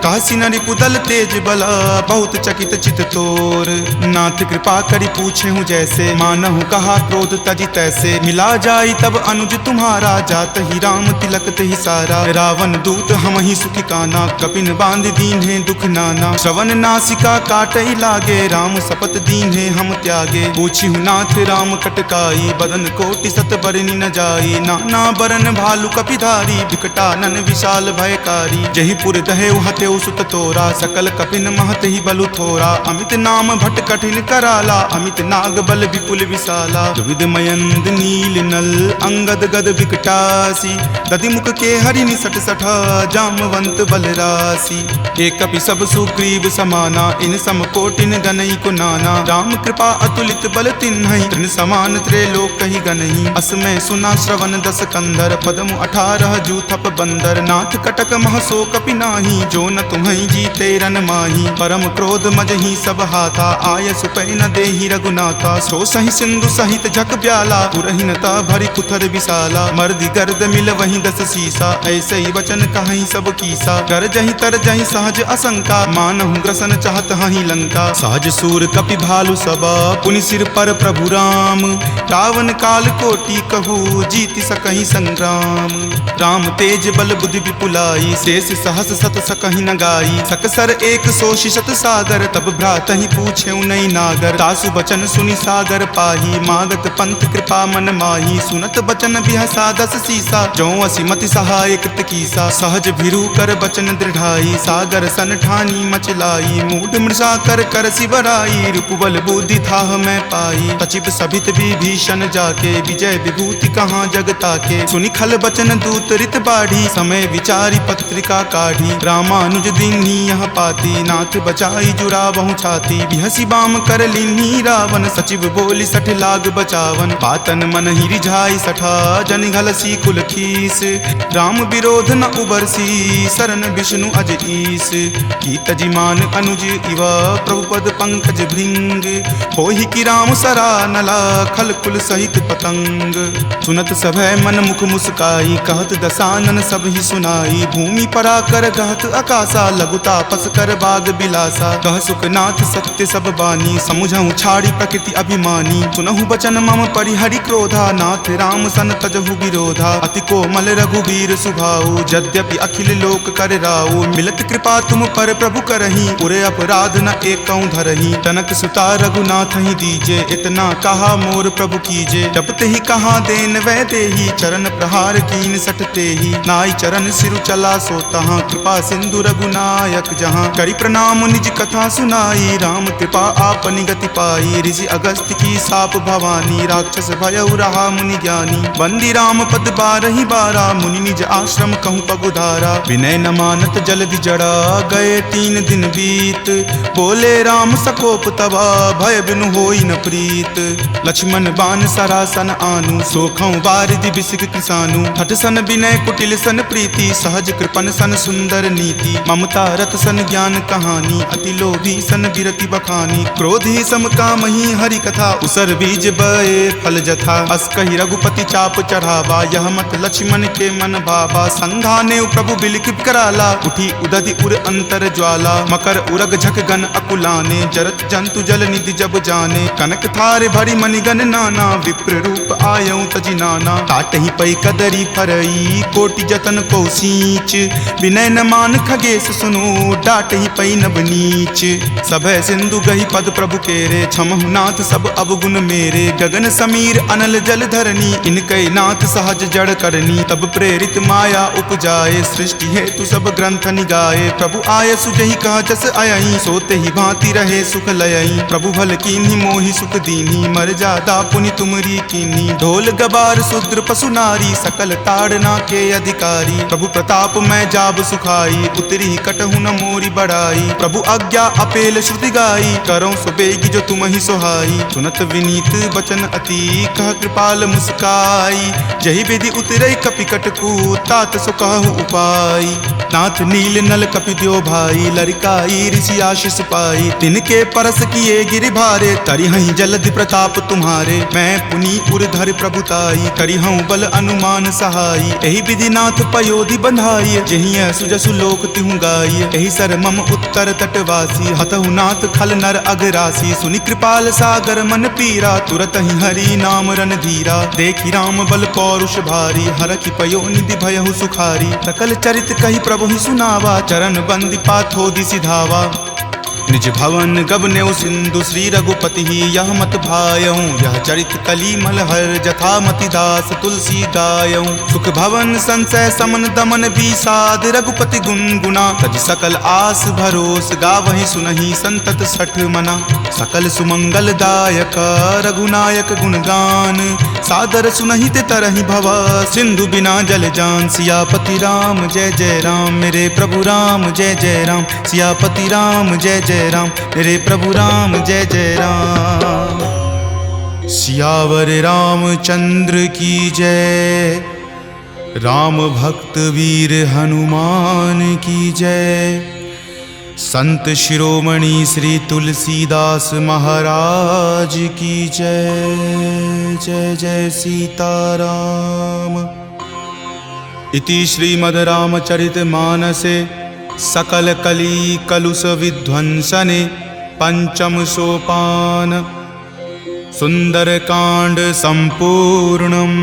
कहसी न रिपुदल तेज बला, बहुत चकित चित तोर। नाथ कृपा करि पूछे हूँ जैसे, मानहु कहा क्रोध तजि तैसे। मिला जाई तब अनुज तुम्हारा, जात ही राम तिलक तेहि सारा। रावण दूत हम ही सुखी काना, कपिन बांध दीन है दुख नाना। श्रवण नासिका काटई लागे, राम शपथ दीन है हम त्यागे। पूछिहु नाथ राम कटकाई, बदन कोटि सत बरनि न जाई। नाना बरन भालु कपिधारी, विकटानन विशाल भयकारी। जहि पुर दहेउ हतेउ सुत तोरा, सकल कपिन महत ही बलु थोरा। अमित नाम भट कठिन कराला, अमित नाग बल विपुल विशाला। द्विविध मयंद नील नल, अंगद गद विकटासी। दधि मुख के हरि निसट सठा, जामवंत बलरासी। एक कपि सब सुग्रीव समाना, इन सम कोटिन गनई को नाना। राम कृपा कृपा अतुलित बल तिन्हहि, तृण समान त्रैलोक कहि गनहि। असमय सुना श्रवण दस कंधर, पदमु 18 जूथप बंदर। नाथ कटक महसो कपि नाही, जो न तुम्हि जीते रन माही। परम क्रोध मजहि सब हाथा, आय सुपै न देहि रघुनाथा। सो सहि सिंधु सहित झक ब्याला, पुरहिनता भरि कुथर विशाला। मर्दि गर्द मिल वहीं 10 सीसा, ऐसे ही वचन कहीं सब कीसा। कर जहीं तर जहीं सहज असंका, मानहु ग्रसन चाहत हहीं लंका। सहज सूर कपि भालु सबा, पुनि सिर पर प्रभु राम। रावण काल कोटि कहू, जीति सकहि संग्राम। राम तेज बल बुद्धि विपुलाई, शेष सहस सत सकहि न गाई। सकसर एक सोषि शत सागर, तब भ्रातहि पूछेउ नहीं नागर। तासु बचन सुनि सागर पाही, मागत पंथ कृपा मन माही। सुनत बचन बिहसा 10 सीसा, जो असिमति सहाय कृत कीसा। सहज भिरू कर बचन दृढ़ाई, सागर सन ठानी मचलाई। मूढ़ मृषा कर कर सिबराई, रूपबल बुद्धि थाह मैं पाई। सचिव सभित विभीषण जाके, विजय विभूति कहाँ जगता के। सुनि खल बचन दूत रित बाढ़ी, समय विचारी पत्रिका काढ़ी। रामानुज दीन्ही यह पाती, नाथ बचाई जुरावहु छाती। बिहसी बाम कर लीन्ही रावण, सचिव बोली सठ लाग बचावन। पातन मन ही रिझाई सठा, जन घलसी कुल खीस। राम विरोध न उबरसी, शरण विष्णु अज ईस। की तजिमान अनुज इवा, प्रभु पद पंकज भृंग। होहि की राम सरा नला, खल कुल सहित पतंग। सुनत सभय मन मुख मुस्काई, कहत दसानन सब ही सुनाई। भूमि परा कर कहत आकाशा, लघु तापस कर बाग बिलासा। कह सुखनाथ सत्य सब बानी, समुझहु छाड़ी प्रकृति अभिमानी। सुनहु बचन मम परिहरि क्रोधा, नाथ राम सन तजहु विरोधा। अति कोमल रघुवीर सुभाऊ, यद्यपि अखिल लोक कर राऊ। मिलत कृपा तुम पर प्रभु करही, पुरे अपराध न एकौ धरही। तनक सुता रघुनाथ ही दीजे, इतना कहा मोर प्रभु कीजे। जब ते ही कहा देन वै देही, चरण प्रहार कीन सटते ही। नाई चरण सिरु चला सो तहाँ, कृपा सिंधु रघुनायक जहाँ। करि प्रणाम निज कथा सुनाई, राम कृपा आपनि गति पाई। ऋषि अगस्त्य की साप भवानी, राक्षस भयउ रहा मुनि ज्ञानी। वंदी राम पद 12 बारा, मुनि निज आश्रम कहूँ पगुधारा। विनय न मानत जलधि जड़ा, गए 3 दिन बीत। बोले राम सकोप तबा, भय बिनु होई न प्रीत। लक्ष्मण बान सरासन आनु, सोखौं बारिधि बिसिक किसानु। हठ सन विनय कुटिल सन प्रीति, सहज कृपन सन सुंदर नीति। ममता रत सन ज्ञान कहानी, अति लोभी सन बिरति बखानी। क्रोध ही सम काम ही हरि कथा, उसर बीज बए फल जथा। अस कहि रघुपति चाप चढ़ावा, यह मत लक्ष्मण के मन भावा। संघाने प्रभु बिलिक कराला, उठी उदधि उर अंतर ज्वाला। मकर उरग झक गन अकुलाने, जरत जंतु जल निधि जब जाने। कनक थारे भरी मणिगन नाना, विप्र रूप आयऊ तजि नाना। काटहि पै कदरी फरई, कोटि जतन को सींच। विनय न मान खगेश सुनो, डाटहि पै नब नीच। सभय सिंधु गहि पद प्रभु केरे, क्षमहु नाथ सब अवगुण मेरे। गगन समीर अनल जल धरनी, इनकै नाथ सहज जड़ करनी। तब प्रेरित माया उपजाए, सृष्टि हेतु सब ग्रंथ निगाए। प्रभु आय सुजहि कह जस अयहि, सोते ही भांति रहे सुख लयहि। प्रभु भल कीन्ही मोहि सुख दीन्ही, मर जादा पुनि तुमरी कीन्ही। ढोल गबार शूद्र पशु नारी, सकल ताड़ना के अधिकारी। प्रभु प्रताप मैं जाब सुखाई, उतरी कटहु न मोरी बड़ाई। प्रभु आज्ञा अपेल श्रुति गाई, करौं सुबेगी जो तुम ही सोहाई। सुनत विनीत बचन अति, कह कृपाल मुस्काई। जहि विधि उतरई कपि कटकू, तात सो कहु उपाय। नाथ नील नल कपि द्यो भाई, लरिकाई ऋषि आशीष पाई। तिनके परस किए गिरि भारे, तरिहहि जलधि प्रताप तुम्हारे। मैं पुनि उरधर प्रभुताई, करिहऊँ बल अनुमान सहाई। एहि विधि नाथ पयोधि बंधाई, जहिं सुजसु लोक तिहु गाई। एहि सर मम उत्तर तटवासी, हतहु नाथ खल नर अगरासी। सुनि कृपाल सागर मन पीरा, तुरत ही हरि नाम रन धीरा। देखि राम बल पौरुष भारी, हरखि पयो निधि भयहु सुखारी। सकल चरित कहि प्रभु ही सुनावा, चरण बंदी पाथोधि सिधावा। निज भवन गबनेउ सिंधु, श्री रघुपति ही यह मत भायऊँ। यह चरित कली मलहर, जथा मति दास तुलसी गायऊँ। सुख भवन संशय समन दमन विषाद, रघुपति गुनगुना। तज सकल आस भरोस, गावहि सुनहि संतत सठ मना। सकल सुमंगल दायक, रघुनायक गुणगान। सादर सुनहि ते तरहि भवा, सिंधु बिना जल जान। सियापति राम जय जय राम, मेरे प्रभु राम जय जय राम। सियापति राम जय जय राम, मेरे प्रभु राम जय जय राम। सियावर रामचंद्र की जय। राम भक्त वीर हनुमान की जय। संत शिरोमणि श्री तुलसीदास महाराज की जय। जय जय सीताराम। इति श्रीमद् रामचरितमानसे सकल कली कलुष विध्वंसने पंचम सोपान सुंदरकांड संपूर्णम्।